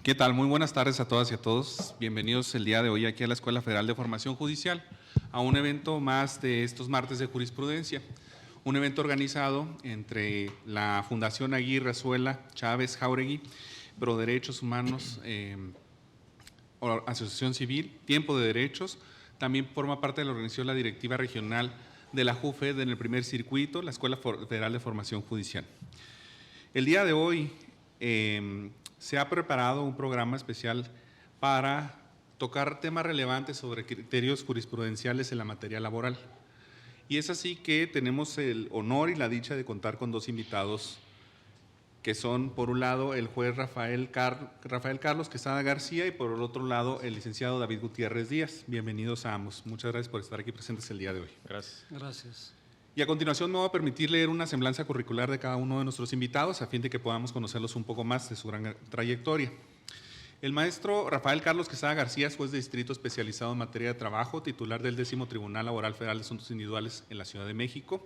¿Qué tal? Muy buenas tardes a todas y a todos. Bienvenidos el día de hoy aquí a la Escuela Federal de Formación Judicial, a un evento más de estos martes de jurisprudencia. Un evento organizado entre la Fundación Aguirre Azuela Chávez Jauregui, Pro Derechos Humanos, Asociación Civil, Tiempo de Derechos. También forma parte de la organización la directiva regional de la JUFED en el primer circuito, la Escuela Federal de Formación Judicial. El día de hoy se ha preparado un programa especial para tocar temas relevantes sobre criterios jurisprudenciales en la materia laboral. Y es así que tenemos el honor y la dicha de contar con dos invitados que son, por un lado, el juez Rafael Carlos Quesada García y por el otro lado, el licenciado David Gutiérrez Díaz. Bienvenidos a ambos. Muchas gracias por estar aquí presentes el día de hoy. Gracias. Gracias. Y a continuación me voy a permitir leer una semblanza curricular de cada uno de nuestros invitados a fin de que podamos conocerlos un poco más de su gran trayectoria. El maestro Rafael Carlos Quesada García es juez de distrito especializado en materia de trabajo, titular del 10º Tribunal Laboral Federal de Asuntos Individuales en la Ciudad de México.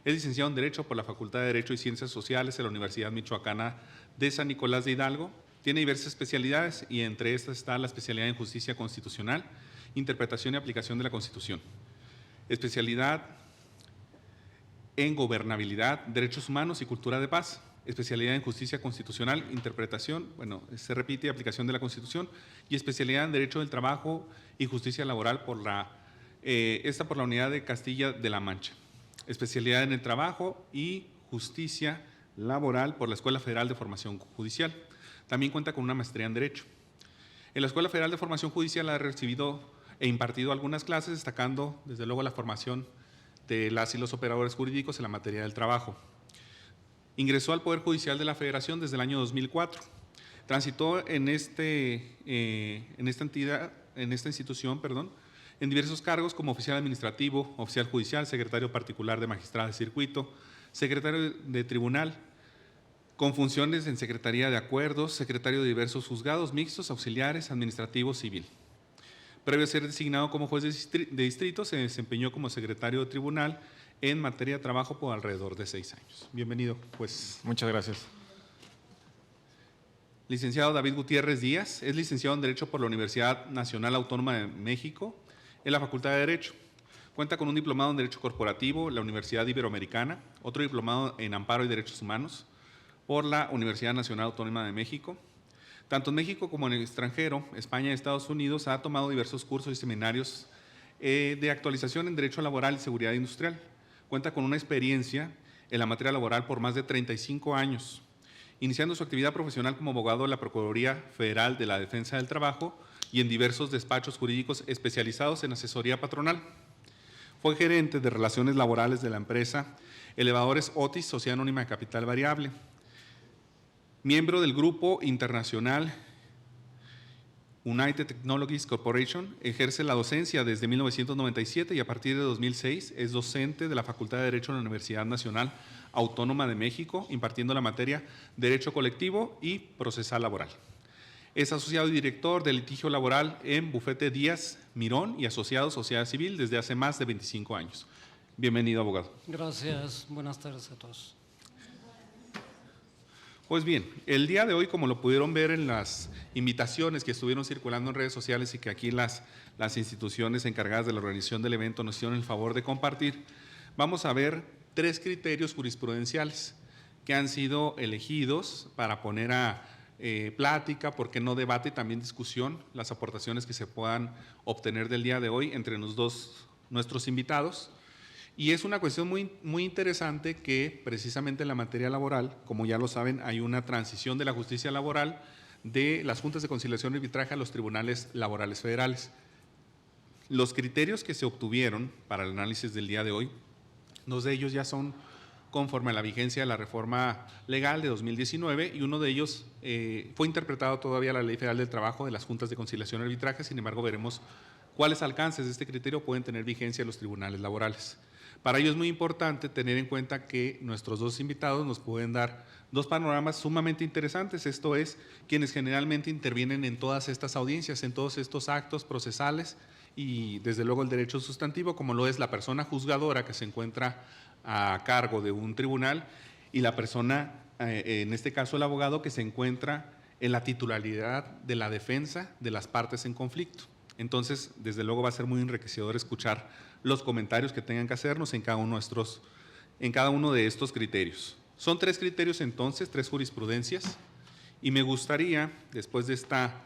Es licenciado en Derecho por la Facultad de Derecho y Ciencias Sociales de la Universidad Michoacana de San Nicolás de Hidalgo. Tiene diversas especialidades y entre estas está la especialidad en Justicia Constitucional, Interpretación y Aplicación de la Constitución. Especialidad en Gobernabilidad, Derechos Humanos y Cultura de Paz. Especialidad en Justicia Constitucional, Interpretación, se repite, Aplicación de la Constitución, y especialidad en Derecho del Trabajo y Justicia Laboral por la Unidad de Castilla de la Mancha. Especialidad en el Trabajo y Justicia Laboral por la Escuela Federal de Formación Judicial. También cuenta con una maestría en Derecho. En la Escuela Federal de Formación Judicial ha recibido e impartido algunas clases, destacando desde luego la formación de las y los operadores jurídicos en la materia del trabajo. Ingresó al Poder Judicial de la Federación desde el año 2004. Transitó en esta institución, en diversos cargos como oficial administrativo, oficial judicial, secretario particular de magistrado de circuito, secretario de tribunal, con funciones en secretaría de acuerdos, secretario de diversos juzgados mixtos, auxiliares, administrativo, civil. Previo a ser designado como juez de distrito, se desempeñó como secretario de tribunal en materia de trabajo por alrededor de 6 años. Bienvenido, juez. Muchas gracias. Licenciado David Gutiérrez Díaz, es licenciado en Derecho por la Universidad Nacional Autónoma de México, en la Facultad de Derecho. Cuenta con un diplomado en Derecho Corporativo, la Universidad Iberoamericana, otro diplomado en Amparo y Derechos Humanos por la Universidad Nacional Autónoma de México. Tanto en México como en el extranjero, España y Estados Unidos, ha tomado diversos cursos y seminarios de actualización en Derecho Laboral y Seguridad Industrial. Cuenta con una experiencia en la materia laboral por más de 35 años, iniciando su actividad profesional como abogado de la Procuraduría Federal de la Defensa del Trabajo y en diversos despachos jurídicos especializados en asesoría patronal. Fue gerente de Relaciones Laborales de la empresa Elevadores Otis, Sociedad Anónima de Capital Variable. Miembro del Grupo Internacional United Technologies Corporation, ejerce la docencia desde 1997 y a partir de 2006 es docente de la Facultad de Derecho de la Universidad Nacional Autónoma de México, impartiendo la materia Derecho Colectivo y Procesal Laboral. Es asociado y director de litigio laboral en Bufete Díaz Mirón y asociado Sociedad Civil desde hace más de 25 años. Bienvenido, abogado. Gracias. Buenas tardes a todos. Pues bien, el día de hoy, como lo pudieron ver en las invitaciones que estuvieron circulando en redes sociales y que aquí las instituciones encargadas de la organización del evento nos hicieron el favor de compartir, vamos a ver 3 criterios jurisprudenciales que han sido elegidos para poner a plática, por qué no debate y también discusión, las aportaciones que se puedan obtener del día de hoy entre nuestros invitados. Y es una cuestión muy interesante que precisamente en la materia laboral, como ya lo saben, hay una transición de la justicia laboral de las juntas de conciliación y arbitraje a los tribunales laborales federales. Los criterios que se obtuvieron para el análisis del día de hoy, 2 de ellos ya son conforme a la vigencia de la reforma legal de 2019 y uno de ellos fue interpretado todavía la Ley Federal del Trabajo de las juntas de conciliación y arbitraje. Sin embargo, veremos cuáles alcances de este criterio pueden tener vigencia en los tribunales laborales. Para ello es muy importante tener en cuenta que nuestros 2 invitados nos pueden dar 2 panoramas sumamente interesantes, esto es, quienes generalmente intervienen en todas estas audiencias, en todos estos actos procesales y desde luego el derecho sustantivo, como lo es la persona juzgadora que se encuentra a cargo de un tribunal y la persona, en este caso el abogado, que se encuentra en la titularidad de la defensa de las partes en conflicto. Entonces, desde luego va a ser muy enriquecedor escuchar los comentarios que tengan que hacernos en cada uno de estos criterios. Son 3 criterios entonces, 3 jurisprudencias, y me gustaría, después de esta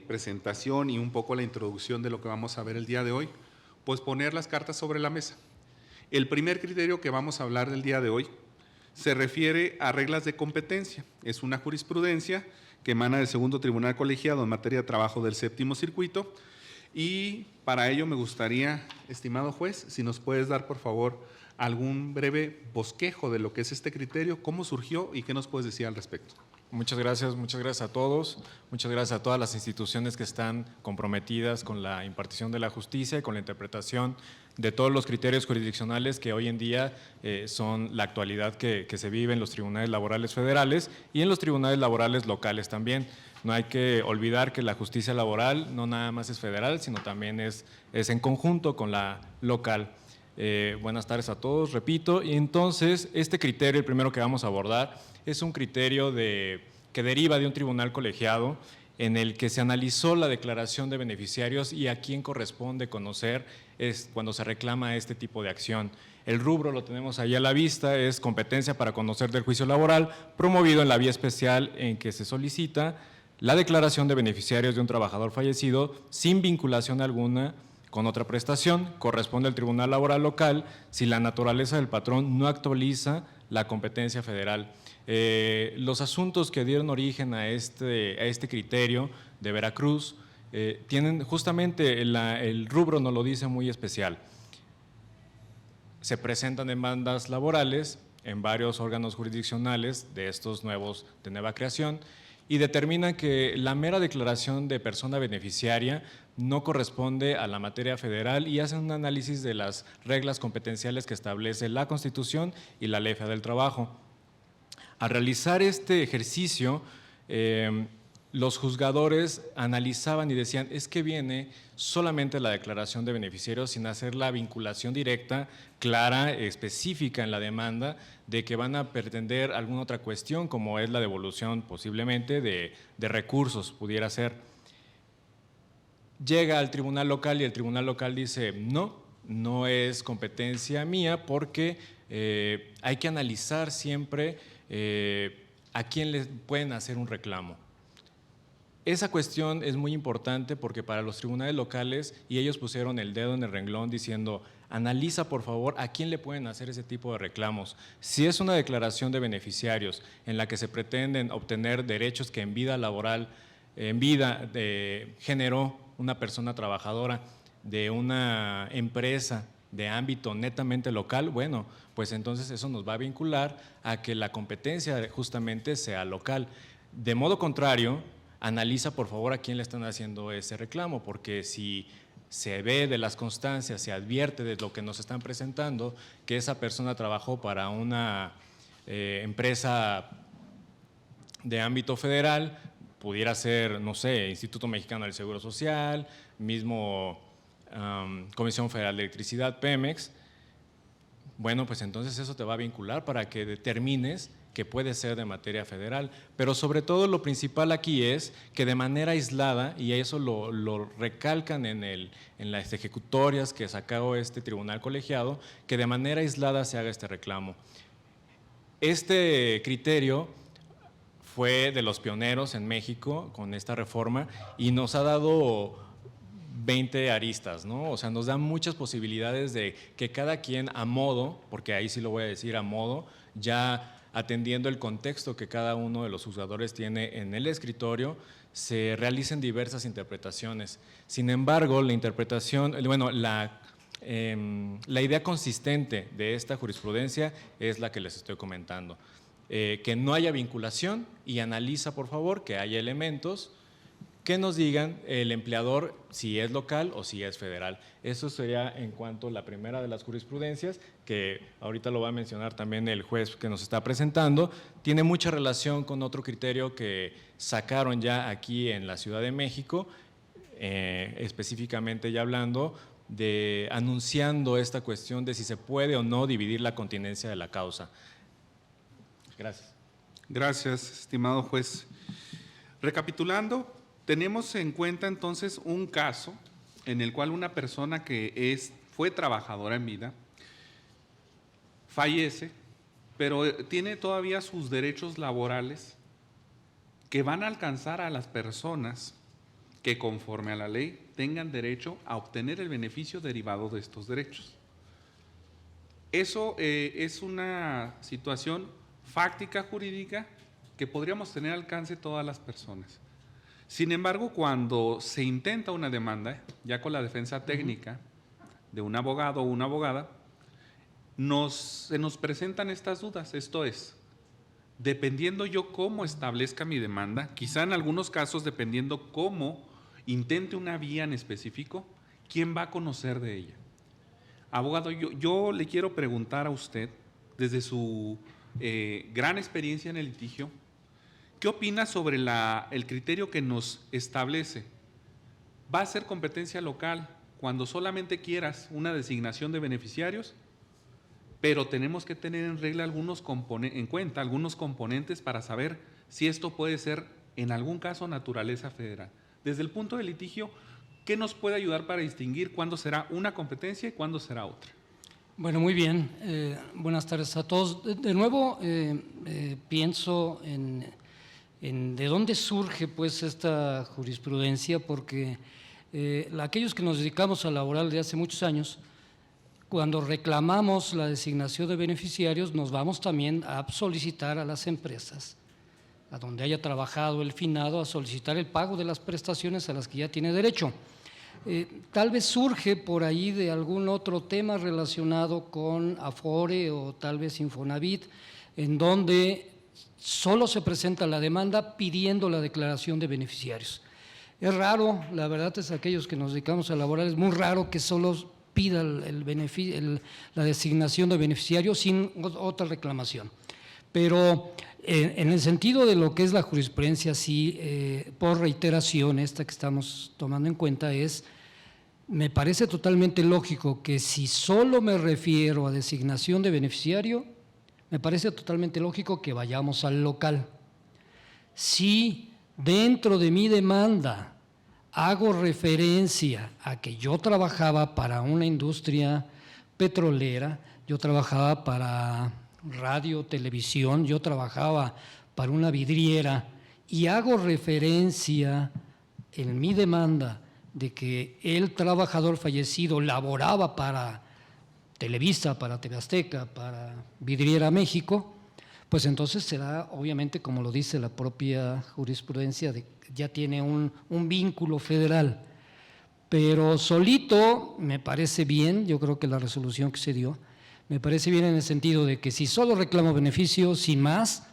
presentación y un poco la introducción de lo que vamos a ver el día de hoy, pues poner las cartas sobre la mesa. El primer criterio que vamos a hablar del día de hoy se refiere a reglas de competencia. Es una jurisprudencia que emana del Segundo Tribunal Colegiado en materia de trabajo del Séptimo Circuito, y para ello me gustaría, estimado juez, si nos puedes dar por favor algún breve bosquejo de lo que es este criterio, cómo surgió y qué nos puedes decir al respecto. Muchas gracias a todos, muchas gracias a todas las instituciones que están comprometidas con la impartición de la justicia y con la interpretación de todos los criterios jurisdiccionales que hoy en día son la actualidad que se vive en los tribunales laborales federales y en los tribunales laborales locales también. No hay que olvidar que la justicia laboral no nada más es federal, sino también es en conjunto con la local. Buenas tardes a todos, repito. Y entonces, este criterio, el primero que vamos a abordar, es un criterio que deriva de un tribunal colegiado en el que se analizó la declaración de beneficiarios y a quién corresponde conocer cuando se reclama este tipo de acción. El rubro lo tenemos ahí a la vista, es competencia para conocer del juicio laboral, promovido en la vía especial en que se solicita la declaración de beneficiarios de un trabajador fallecido sin vinculación alguna con otra prestación. Corresponde al Tribunal Laboral Local si la naturaleza del patrón no actualiza la competencia federal. Los asuntos que dieron origen a este criterio de Veracruz tienen justamente el rubro nos lo dice muy especial. Se presentan demandas laborales en varios órganos jurisdiccionales de estos nuevos de nueva creación y determinan que la mera declaración de persona beneficiaria no corresponde a la materia federal y hacen un análisis de las reglas competenciales que establece la Constitución y la Ley Federal del Trabajo. Al realizar este ejercicio, los juzgadores analizaban y decían, es que viene solamente la declaración de beneficiarios sin hacer la vinculación directa, clara, específica en la demanda de que van a pretender alguna otra cuestión, como es la devolución posiblemente de recursos, pudiera ser. Llega al tribunal local y el tribunal local dice, no es competencia mía porque hay que analizar siempre a quién le pueden hacer un reclamo. Esa cuestión es muy importante porque para los tribunales locales, y ellos pusieron el dedo en el renglón diciendo, analiza por favor a quién le pueden hacer ese tipo de reclamos. Si es una declaración de beneficiarios en la que se pretenden obtener derechos que en vida laboral, en vida generó una persona trabajadora de una empresa de ámbito netamente local, bueno, pues entonces eso nos va a vincular a que la competencia justamente sea local. De modo contrario, analiza por favor a quién le están haciendo ese reclamo, porque si se ve de las constancias, se advierte de lo que nos están presentando, que esa persona trabajó para una empresa de ámbito federal, pudiera ser, no sé, Instituto Mexicano del Seguro Social, mismo Comisión Federal de Electricidad, Pemex, bueno, pues entonces eso te va a vincular para que determines que puede ser de materia federal, pero sobre todo lo principal aquí es que de manera aislada, y eso lo recalcan en las ejecutorias que sacó este tribunal colegiado, que de manera aislada se haga este reclamo. Este criterio fue de los pioneros en México con esta reforma y nos ha dado 20 aristas, ¿no? O sea, nos da muchas posibilidades de que cada quien a modo, porque ahí sí lo voy a decir a modo, ya atendiendo el contexto que cada uno de los juzgadores tiene en el escritorio, se realicen diversas interpretaciones. Sin embargo, la interpretación, bueno, la idea consistente de esta jurisprudencia es la que les estoy comentando. Que no haya vinculación y analiza, por favor, que haya elementos que nos digan el empleador si es local o si es federal. Eso sería en cuanto a la primera de las jurisprudencias, que ahorita lo va a mencionar también el juez que nos está presentando. Tiene mucha relación con otro criterio que sacaron ya aquí en la Ciudad de México, específicamente ya hablando de anunciando esta cuestión de si se puede o no dividir la continencia de la causa. Gracias. Gracias, estimado juez. Recapitulando, tenemos en cuenta entonces un caso en el cual una persona que fue trabajadora en vida fallece, pero tiene todavía sus derechos laborales que van a alcanzar a las personas que conforme a la ley tengan derecho a obtener el beneficio derivado de estos derechos. Eso es una situación fáctica jurídica que podríamos tener alcance todas las personas. Sin embargo, cuando se intenta una demanda, ya con la defensa técnica de un abogado o una abogada, se nos presentan estas dudas. Esto es, dependiendo yo cómo establezca mi demanda, quizá en algunos casos dependiendo cómo intente una vía en específico, ¿quién va a conocer de ella? Abogado, yo le quiero preguntar a usted, desde su gran experiencia en el litigio, ¿qué opina sobre el criterio que nos establece? ¿Va a ser competencia local cuando solamente quieras una designación de beneficiarios? Pero tenemos que tener en regla en cuenta algunos componentes para saber si esto puede ser, en algún caso, naturaleza federal. Desde el punto de litigio, ¿qué nos puede ayudar para distinguir cuándo será una competencia y cuándo será otra? Bueno, muy bien. Buenas tardes a todos. De nuevo, pienso en de dónde surge pues esta jurisprudencia, porque aquellos que nos dedicamos a laboral de hace muchos años, cuando reclamamos la designación de beneficiarios, nos vamos también a solicitar a las empresas, a donde haya trabajado el finado, a solicitar el pago de las prestaciones a las que ya tiene derecho. Tal vez surge por ahí de algún otro tema relacionado con Afore o tal vez Infonavit, en donde solo se presenta la demanda pidiendo la declaración de beneficiarios. Es raro, la verdad es aquellos que nos dedicamos a laborar, es muy raro que solo pida la designación de beneficiario sin otra reclamación. Pero en el sentido de lo que es la jurisprudencia, sí, por reiteración, esta que estamos tomando en cuenta me parece totalmente lógico que si solo me refiero a designación de beneficiario, me parece totalmente lógico que vayamos al local. Si dentro de mi demanda hago referencia a que yo trabajaba para una industria petrolera, yo trabajaba para radio, televisión, yo trabajaba para una vidriera y hago referencia en mi demanda de que el trabajador fallecido laboraba para Televisa, para TV Azteca, para Vidriera México, pues entonces será, obviamente, como lo dice la propia jurisprudencia, ya tiene un vínculo federal. Pero solito me parece bien, yo creo que la resolución que se dio, me parece bien en el sentido de que si solo reclamo beneficio, sin más,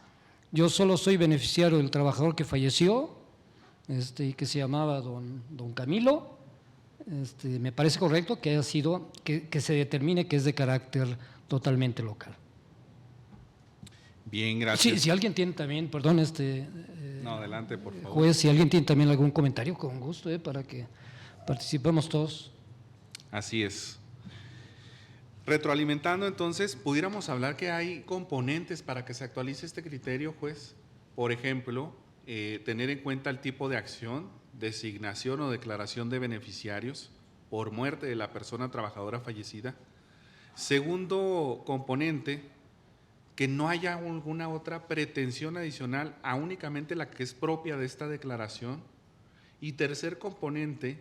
yo solo soy beneficiario del trabajador que falleció, y que se llamaba don Camilo, me parece correcto que haya sido, que se determine que es de carácter totalmente local. Bien, gracias. Si alguien tiene también, perdón, no, adelante, por favor. Juez, si alguien tiene también algún comentario, con gusto, para que participemos todos. Así es. Retroalimentando, entonces, pudiéramos hablar que hay componentes para que se actualice este criterio, juez. Por ejemplo, tener en cuenta el tipo de acción, designación o declaración de beneficiarios por muerte de la persona trabajadora fallecida. Segundo componente, que no haya alguna otra pretensión adicional a únicamente la que es propia de esta declaración. Y tercer componente,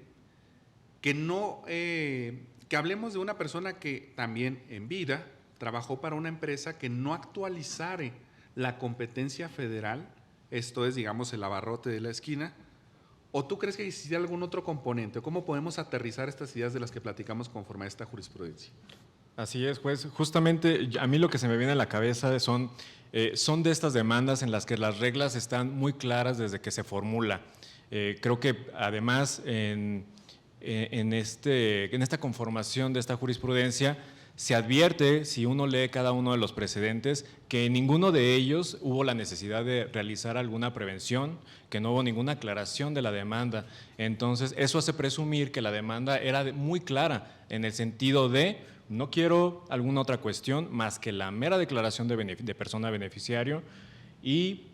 que hablemos de una persona que también en vida trabajó para una empresa que no actualizare la competencia federal, esto es, digamos, el abarrote de la esquina. ¿O tú crees que existe algún otro componente? ¿Cómo podemos aterrizar estas ideas de las que platicamos conforme a esta jurisprudencia? Así es, juez. Justamente a mí lo que se me viene a la cabeza son de estas demandas en las que las reglas están muy claras desde que se formula. Creo que además en esta conformación de esta jurisprudencia se advierte, si uno lee cada uno de los precedentes, que en ninguno de ellos hubo la necesidad de realizar alguna prevención, que no hubo ninguna aclaración de la demanda. Entonces, eso hace presumir que la demanda era muy clara en el sentido de no quiero alguna otra cuestión más que la mera declaración de persona beneficiario y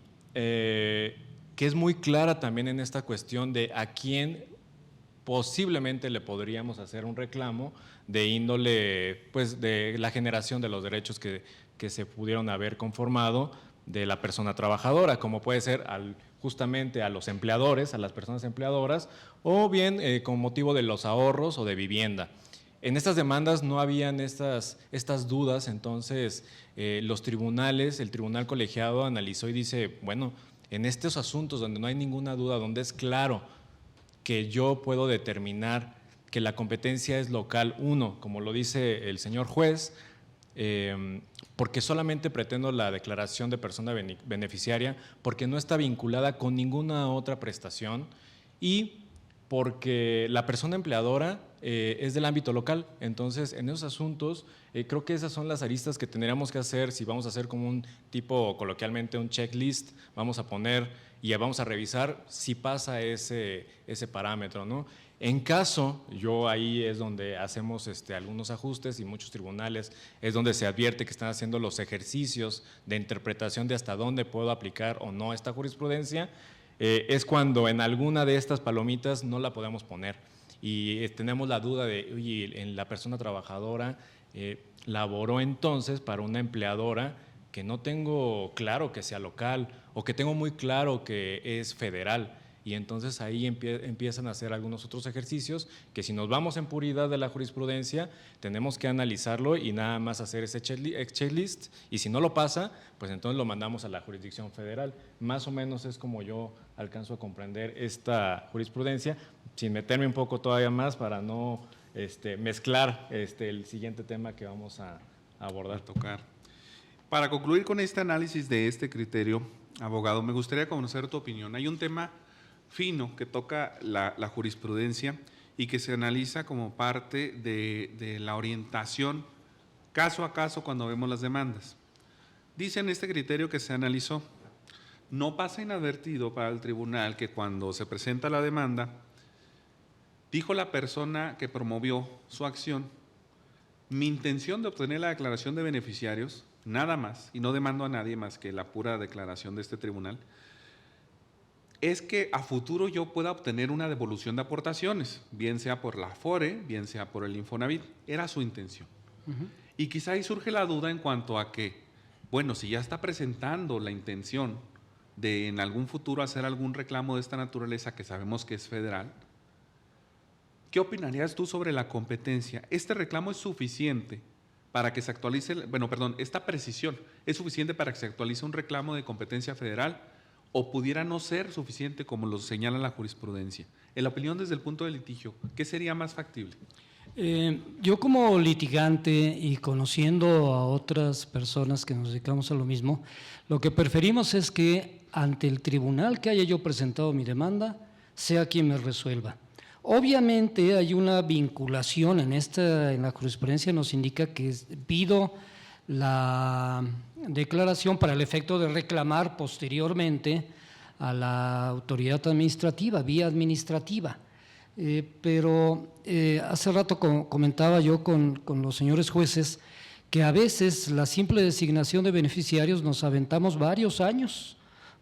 que es muy clara también en esta cuestión de a quién posiblemente le podríamos hacer un reclamo de índole, pues, de la generación de los derechos que se pudieron haber conformado de la persona trabajadora, como puede ser justamente a los empleadores, a las personas empleadoras, o bien con motivo de los ahorros o de vivienda. En estas demandas no habían estas dudas, entonces los tribunales, el tribunal colegiado analizó y dice, bueno, en estos asuntos donde no hay ninguna duda, donde es claro que yo puedo determinar que la competencia es local, uno, como lo dice el señor juez, porque solamente pretendo la declaración de persona beneficiaria, porque no está vinculada con ninguna otra prestación y porque la persona empleadora es del ámbito local. Entonces, en esos asuntos, creo que esas son las aristas que tendríamos que hacer si vamos a hacer como un tipo, coloquialmente, un checklist, vamos a poner y vamos a revisar si pasa ese parámetro, ¿no? En caso, yo ahí es donde hacemos algunos ajustes y muchos tribunales es donde se advierte que están haciendo los ejercicios de interpretación de hasta dónde puedo aplicar o no esta jurisprudencia, es cuando en alguna de estas palomitas no la podemos poner y tenemos la duda de, oye, en la persona trabajadora laboró entonces para una empleadora que no tengo claro que sea local o que tengo muy claro que es federal. Y entonces ahí empiezan a hacer algunos otros ejercicios que si nos vamos en puridad de la jurisprudencia, tenemos que analizarlo y nada más hacer ese checklist y si no lo pasa, pues entonces lo mandamos a la jurisdicción federal. Más o menos es como yo alcanzo a comprender esta jurisprudencia, sin meterme un poco todavía más para no mezclar el siguiente tema que vamos a abordar. Tocar. Para concluir con este análisis de este criterio, abogado, me gustaría conocer tu opinión. Hay un tema fino que toca la jurisprudencia y que se analiza como parte de la orientación caso a caso cuando vemos las demandas. Dice en este criterio que se analizó, no pasa inadvertido para el tribunal que cuando se presenta la demanda, dijo la persona que promovió su acción, mi intención de obtener la declaración de beneficiarios, nada más, y no demando a nadie más que la pura declaración de este tribunal, es que a futuro yo pueda obtener una devolución de aportaciones, bien sea por la Afore, bien sea por el Infonavit. Era su intención. Y quizá ahí surge la duda en cuanto a que, bueno, si ya está presentando la intención de en algún futuro hacer algún reclamo de esta naturaleza que sabemos que es federal, ¿qué opinarías tú sobre la competencia? ¿Este reclamo es suficiente para que se actualice, esta precisión es suficiente para que se actualice un reclamo de competencia federal? ¿O pudiera no ser suficiente como lo señala la jurisprudencia? En la opinión desde el punto de litigio, ¿qué sería más factible? Yo como litigante y conociendo a otras personas que nos dedicamos a lo mismo, lo que preferimos es que ante el tribunal que haya yo presentado mi demanda, sea quien me resuelva. Obviamente hay una vinculación en la jurisprudencia, nos indica que pido la declaración para el efecto de reclamar posteriormente a la autoridad administrativa, vía administrativa. Pero hace rato comentaba yo con los señores jueces que a veces la simple designación de beneficiarios nos aventamos varios años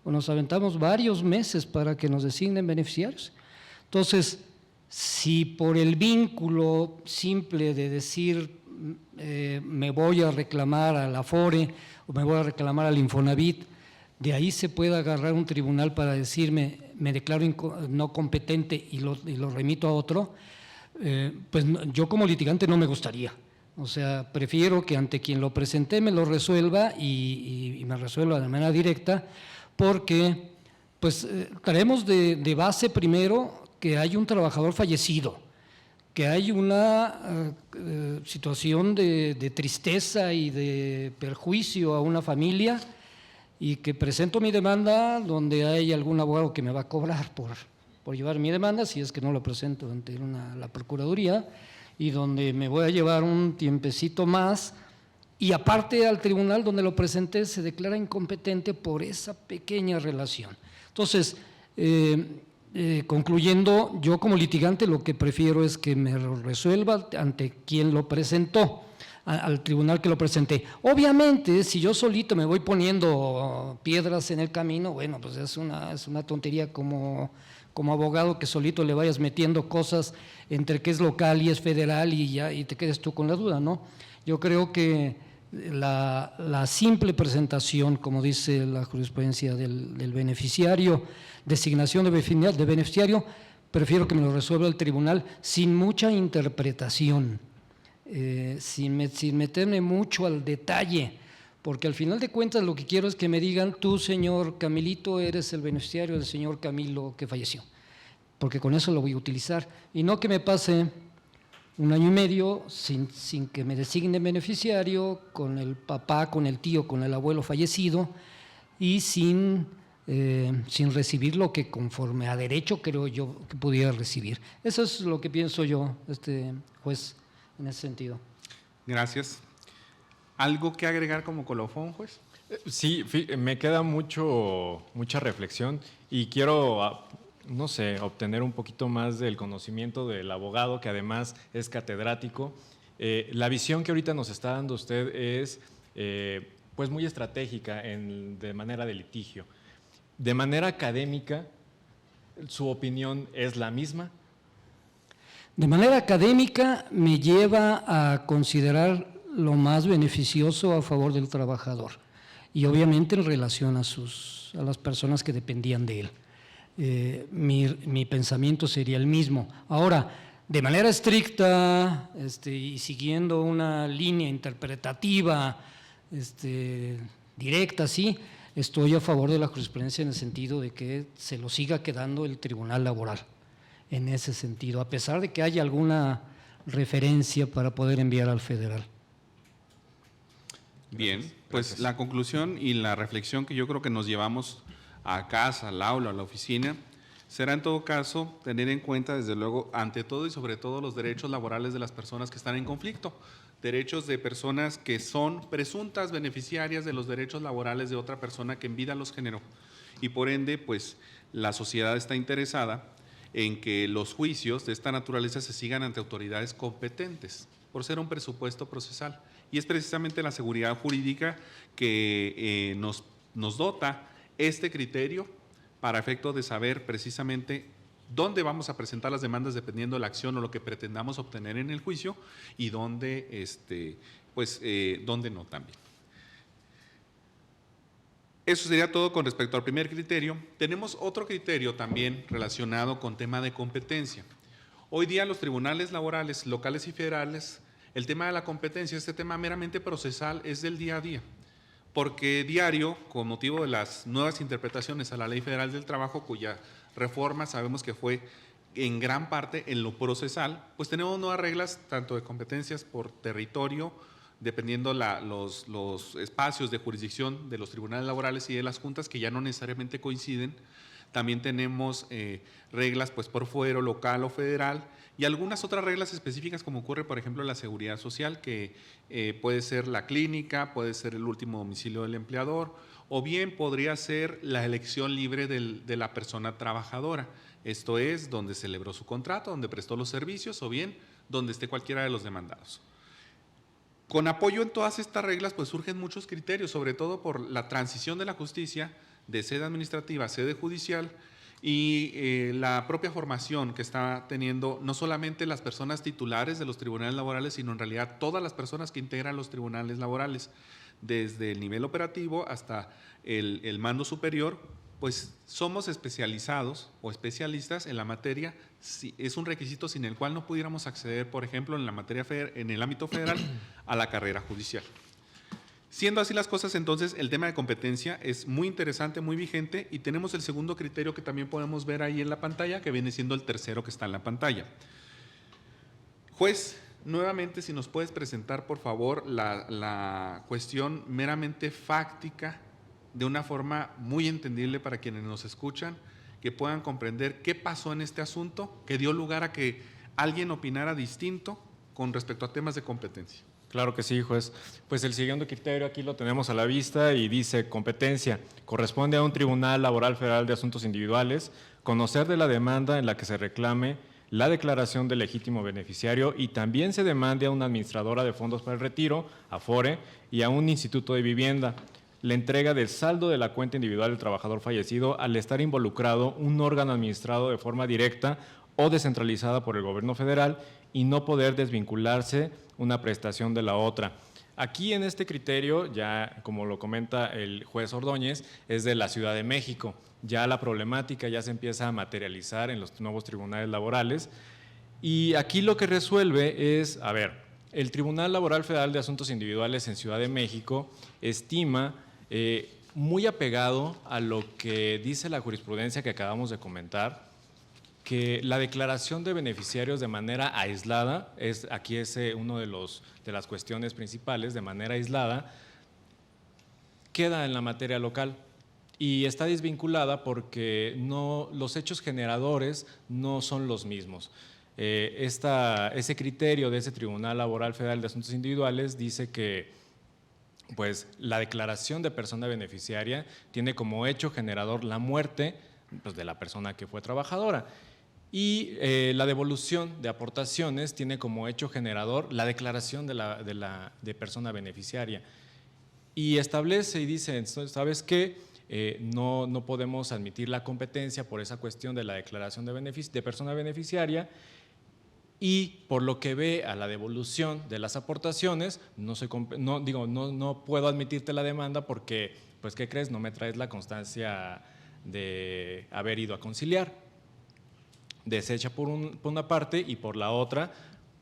o nos aventamos varios meses para que nos designen beneficiarios. Entonces, si por el vínculo simple de decir me voy a reclamar a la Afore o me voy a reclamar al Infonavit, de ahí se puede agarrar un tribunal para decirme me declaro no competente y lo remito a otro, pues yo como litigante no me gustaría. O sea, prefiero que ante quien lo presenté me lo resuelva y me resuelva de manera directa, porque pues traemos de base primero que hay un trabajador fallecido, que hay una situación de tristeza y de perjuicio a una familia y que presento mi demanda donde hay algún abogado que me va a cobrar por llevar mi demanda, si es que no lo presento ante la Procuraduría, y donde me voy a llevar un tiempecito más, y aparte al tribunal donde lo presenté se declara incompetente por esa pequeña relación. Entonces, concluyendo, yo como litigante lo que prefiero es que me lo resuelva ante quien lo presentó. al tribunal que lo presenté. Obviamente, si yo solito me voy poniendo piedras en el camino, bueno, pues es una tontería como abogado que solito le vayas metiendo cosas entre que es local y es federal y te quedes tú con la duda, ¿no? Yo creo que la simple presentación, como dice la jurisprudencia del beneficiario, designación de beneficiario, prefiero que me lo resuelva el tribunal sin mucha interpretación, sin meterme mucho al detalle, porque al final de cuentas lo que quiero es que me digan, tú, señor Camilito, eres el beneficiario del señor Camilo que falleció, porque con eso lo voy a utilizar, y no que me pase 1 año y medio sin que me designe beneficiario, con el papá, con el tío, con el abuelo fallecido, y sin recibir lo que conforme a derecho creo yo que pudiera recibir. Eso es lo que pienso yo, juez, en ese sentido. Gracias. ¿Algo que agregar como colofón, juez? Sí, me queda mucha reflexión y quiero, no sé, obtener un poquito más del conocimiento del abogado, que además es catedrático. La visión que ahorita nos está dando usted es pues muy estratégica de manera de litigio. De manera académica, ¿su opinión es la misma? De manera académica me lleva a considerar lo más beneficioso a favor del trabajador y obviamente en relación a las personas que dependían de él. Mi pensamiento sería el mismo. Ahora, de manera estricta y siguiendo una línea interpretativa directa, sí, estoy a favor de la jurisprudencia en el sentido de que se lo siga quedando el tribunal laboral, en ese sentido, a pesar de que haya alguna referencia para poder enviar al federal. Bien, pues Gracias. la conclusión y la reflexión que yo creo que nos llevamos a casa, al aula, a la oficina, será en todo caso tener en cuenta, desde luego, ante todo y sobre todo los derechos laborales de las personas que están en conflicto, derechos de personas que son presuntas beneficiarias de los derechos laborales de otra persona que en vida los generó. Y por ende, pues la sociedad está interesada en que los juicios de esta naturaleza se sigan ante autoridades competentes, por ser un presupuesto procesal. Y es precisamente la seguridad jurídica que nos dota este criterio para efecto de saber precisamente dónde vamos a presentar las demandas dependiendo de la acción o lo que pretendamos obtener en el juicio y dónde, dónde no también. Eso sería todo con respecto al primer criterio. Tenemos otro criterio también relacionado con tema de competencia. Hoy día los tribunales laborales locales y federales, el tema de la competencia, este tema meramente procesal, es del día a día, porque diario, con motivo de las nuevas interpretaciones a la Ley Federal del Trabajo, cuya reforma sabemos que fue en gran parte en lo procesal, pues tenemos nuevas reglas tanto de competencias por territorio, dependiendo los espacios de jurisdicción de los tribunales laborales y de las juntas que ya no necesariamente coinciden. También tenemos reglas pues por fuero, local o federal, y algunas otras reglas específicas como ocurre por ejemplo en la seguridad social, que puede ser la clínica, puede ser el último domicilio del empleador, o bien podría ser la elección libre de la persona trabajadora, esto es, donde celebró su contrato, donde prestó los servicios, o bien donde esté cualquiera de los demandados. Con apoyo en todas estas reglas, pues surgen muchos criterios, sobre todo por la transición de la justicia de sede administrativa a sede judicial y la propia formación que está teniendo no solamente las personas titulares de los tribunales laborales, sino en realidad todas las personas que integran los tribunales laborales, desde el nivel operativo hasta el mando superior, pues somos especializados o especialistas en la materia. Es un requisito sin el cual no pudiéramos acceder, por ejemplo, en la materia en el ámbito federal a la carrera judicial. Siendo así las cosas, entonces, el tema de competencia es muy interesante, muy vigente, y tenemos el segundo criterio que también podemos ver ahí en la pantalla, que viene siendo el tercero que está en la pantalla. Juez, nuevamente, si nos puedes presentar, por favor, la cuestión meramente fáctica, de una forma muy entendible para quienes nos escuchan, que puedan comprender qué pasó en este asunto, que dio lugar a que alguien opinara distinto con respecto a temas de competencia. Claro que sí, juez. Pues el siguiente criterio aquí lo tenemos a la vista y dice: competencia. Corresponde a un tribunal laboral federal de asuntos individuales conocer de la demanda en la que se reclame la declaración de legítimo beneficiario y también se demande a una administradora de fondos para el retiro, Afore, y a un instituto de vivienda la entrega del saldo de la cuenta individual del trabajador fallecido al estar involucrado un órgano administrado de forma directa o descentralizada por el gobierno federal y no poder desvincularse una prestación de la otra. Aquí en este criterio, ya como lo comenta el juez Ordóñez, es de la Ciudad de México. Ya la problemática ya se empieza a materializar en los nuevos tribunales laborales. Y aquí lo que resuelve es, a ver, el Tribunal Laboral Federal de Asuntos Individuales en Ciudad de México estima, muy apegado a lo que dice la jurisprudencia que acabamos de comentar, que la declaración de beneficiarios de manera aislada, aquí es uno de las cuestiones principales, de manera aislada, queda en la materia local y está desvinculada porque los hechos generadores no son los mismos. Ese criterio de ese Tribunal Laboral Federal de Asuntos Individuales dice que pues, la declaración de persona beneficiaria tiene como hecho generador la muerte pues, de la persona que fue trabajadora. Y la devolución de aportaciones tiene como hecho generador la declaración de persona beneficiaria. Y establece y dice, ¿sabes qué? No podemos admitir la competencia por esa cuestión de la declaración de persona beneficiaria y por lo que ve a la devolución de las aportaciones, no puedo admitirte la demanda porque, pues, ¿qué crees? No me traes la constancia de haber ido a conciliar. Desecha por una parte y por la otra,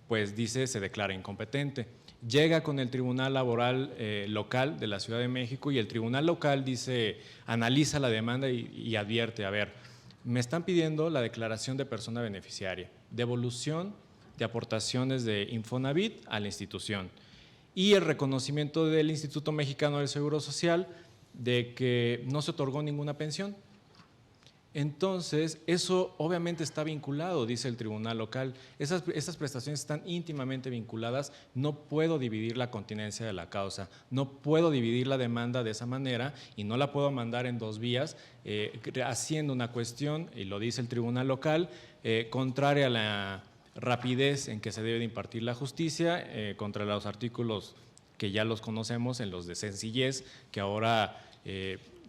pues dice, se declara incompetente. Llega con el Tribunal Laboral local de la Ciudad de México y el Tribunal local dice, analiza la demanda y advierte, a ver, me están pidiendo la declaración de persona beneficiaria, devolución de aportaciones de Infonavit a la institución y el reconocimiento del Instituto Mexicano del Seguro Social de que no se otorgó ninguna pensión. Entonces, eso obviamente está vinculado, dice el tribunal local. Esas prestaciones están íntimamente vinculadas. No puedo dividir la continencia de la causa, no puedo dividir la demanda de esa manera y no la puedo mandar en dos vías, haciendo una cuestión, y lo dice el tribunal local, contraria a la rapidez en que se debe de impartir la justicia, contra los artículos que ya los conocemos, en los de sencillez, que ahora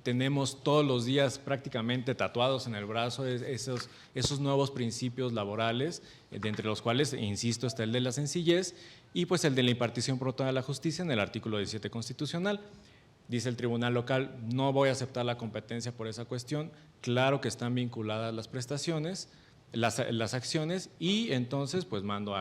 tenemos todos los días prácticamente tatuados en el brazo esos nuevos principios laborales, de entre los cuales, insisto, está el de la sencillez y pues el de la impartición por toda la justicia en el artículo 17 constitucional. Dice el tribunal local, no voy a aceptar la competencia por esa cuestión, claro que están vinculadas las prestaciones, las acciones y entonces pues mandan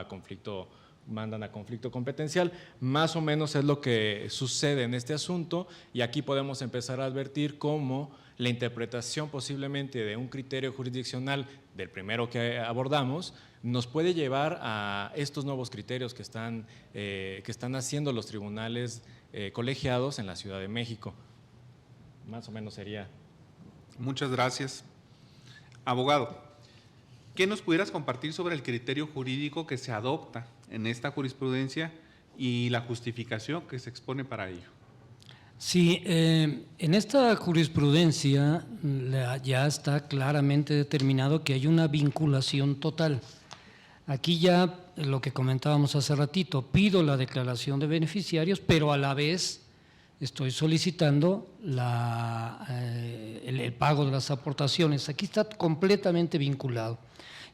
a conflicto competencial. Más o menos es lo que sucede en este asunto y aquí podemos empezar a advertir cómo la interpretación posiblemente de un criterio jurisdiccional del primero que abordamos nos puede llevar a estos nuevos criterios que están haciendo los tribunales colegiados en la Ciudad de México. Más o menos sería. Muchas gracias. Abogado, ¿qué nos pudieras compartir sobre el criterio jurídico que se adopta en esta jurisprudencia y la justificación que se expone para ello? Sí, en esta jurisprudencia ya está claramente determinado que hay una vinculación total. Aquí ya lo que comentábamos hace ratito, pido la declaración de beneficiarios, pero a la vez estoy solicitando el pago de las aportaciones. Aquí está completamente vinculado.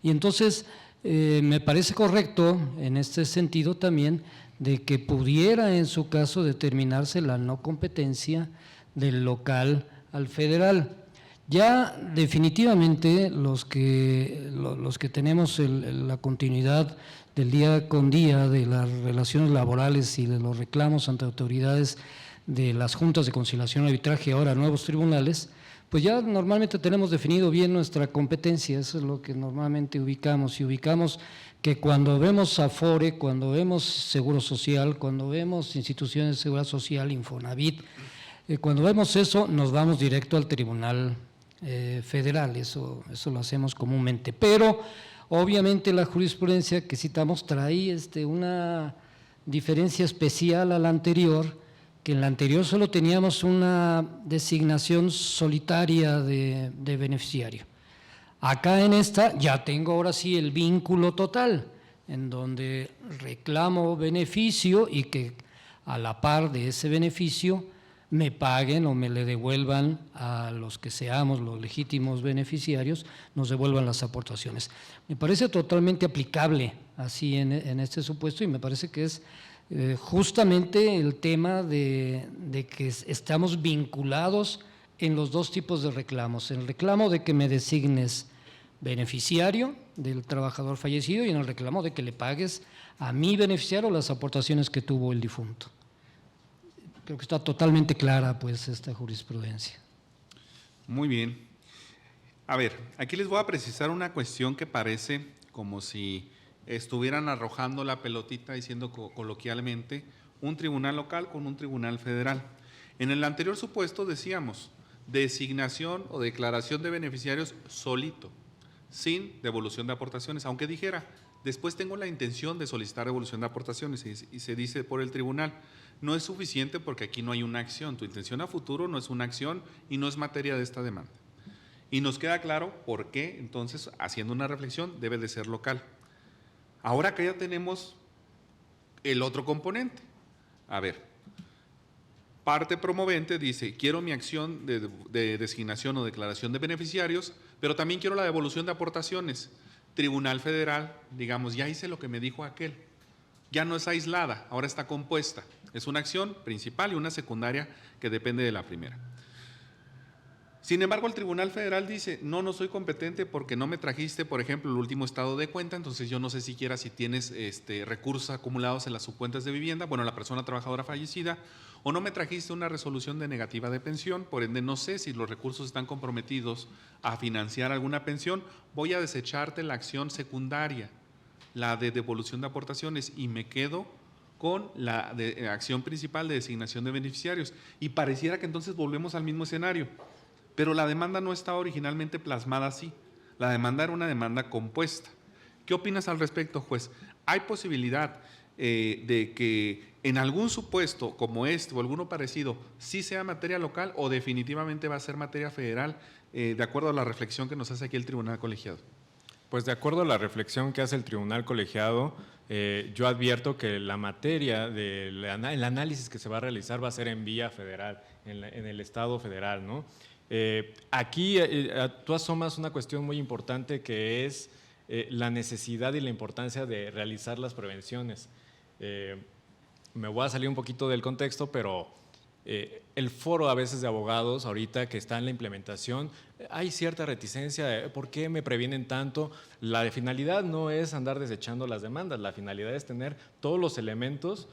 Y entonces me parece correcto en este sentido también de que pudiera en su caso determinarse la no competencia del local al federal. Ya definitivamente los que tenemos la continuidad del día con día de las relaciones laborales y de los reclamos ante autoridades de las juntas de conciliación y arbitraje, ahora nuevos tribunales, pues ya normalmente tenemos definido bien nuestra competencia, eso es lo que normalmente ubicamos, y ubicamos que cuando vemos Afore, cuando vemos Seguro Social, cuando vemos instituciones de seguridad social, Infonavit, cuando vemos eso nos vamos directo al Tribunal Federal, eso lo hacemos comúnmente, pero obviamente la jurisprudencia que citamos trae una diferencia especial a la anterior, que en la anterior solo teníamos una designación solitaria de beneficiario. Acá en esta ya tengo ahora sí el vínculo total, en donde reclamo beneficio y que a la par de ese beneficio me paguen o me le devuelvan a los que seamos los legítimos beneficiarios, nos devuelvan las aportaciones. Me parece totalmente aplicable así en este supuesto, y me parece que es justamente el tema de que estamos vinculados en los dos tipos de reclamos: el reclamo de que me designes beneficiario del trabajador fallecido y en el reclamo de que le pagues a mi beneficiario las aportaciones que tuvo el difunto. Creo que está totalmente clara pues esta jurisprudencia. Muy bien. A ver, aquí les voy a precisar una cuestión que parece como si estuvieran arrojando la pelotita, diciendo coloquialmente, un tribunal local con un tribunal federal. En el anterior supuesto decíamos designación o declaración de beneficiarios solito, sin devolución de aportaciones, aunque dijera, después tengo la intención de solicitar devolución de aportaciones y se dice por el tribunal. No es suficiente porque aquí no hay una acción, tu intención a futuro no es una acción y no es materia de esta demanda. Y nos queda claro por qué, entonces, haciendo una reflexión, debe de ser local. Ahora que ya tenemos el otro componente, a ver, parte promovente dice, quiero mi acción de designación o declaración de beneficiarios, pero también quiero la devolución de aportaciones. Tribunal Federal, digamos, ya hice lo que me dijo aquel, ya no es aislada, ahora está compuesta. Es una acción principal y una secundaria que depende de la primera. Sin embargo, el Tribunal Federal dice, no soy competente porque no me trajiste, por ejemplo, el último estado de cuenta, entonces yo no sé siquiera si tienes recursos acumulados en las subcuentas de vivienda, bueno, la persona trabajadora fallecida, o no me trajiste una resolución de negativa de pensión, por ende no sé si los recursos están comprometidos a financiar alguna pensión, voy a desecharte la acción secundaria, la de devolución de aportaciones, y me quedo con la acción principal de designación de beneficiarios. Y pareciera que entonces volvemos al mismo escenario, pero la demanda no estaba originalmente plasmada así. La demanda era una demanda compuesta. ¿Qué opinas al respecto, juez? ¿Hay posibilidad de que en algún supuesto como este o alguno parecido sí sea materia local o definitivamente va a ser materia federal, de acuerdo a la reflexión que nos hace aquí el Tribunal Colegiado? Pues de acuerdo a la reflexión que hace el Tribunal Colegiado, yo advierto que la materia el análisis que se va a realizar va a ser en vía federal, en el Estado federal, ¿no? Aquí tú asomas una cuestión muy importante que es la necesidad y la importancia de realizar las prevenciones. Me voy a salir un poquito del contexto, pero el foro a veces de abogados ahorita que está en la implementación, hay cierta reticencia de ¿por qué me previenen tanto? La finalidad no es andar desechando las demandas, la finalidad es tener todos los elementos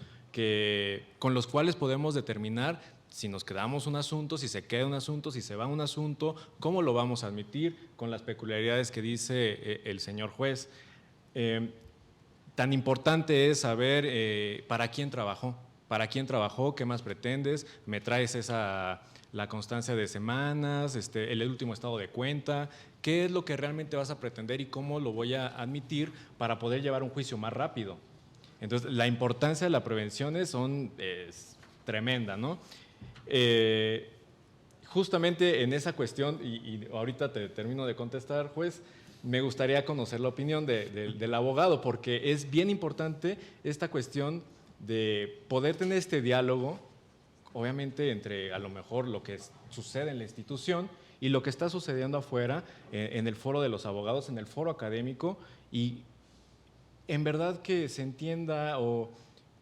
con los cuales podemos determinar si nos quedamos un asunto, si se queda un asunto, si se va un asunto, cómo lo vamos a admitir con las peculiaridades que dice el señor juez. Tan importante es saber para quién trabajó, qué más pretendes, me traes la constancia de semanas, el último estado de cuenta, qué es lo que realmente vas a pretender y cómo lo voy a admitir para poder llevar un juicio más rápido. Entonces, la importancia de la prevención es tremenda, ¿no? Justamente en esa cuestión, y ahorita te termino de contestar, juez, me gustaría conocer la opinión del abogado, porque es bien importante esta cuestión de poder tener este diálogo, obviamente entre a lo mejor lo que sucede en la institución y lo que está sucediendo afuera, en el foro de los abogados, en el foro académico, y en verdad que se entienda o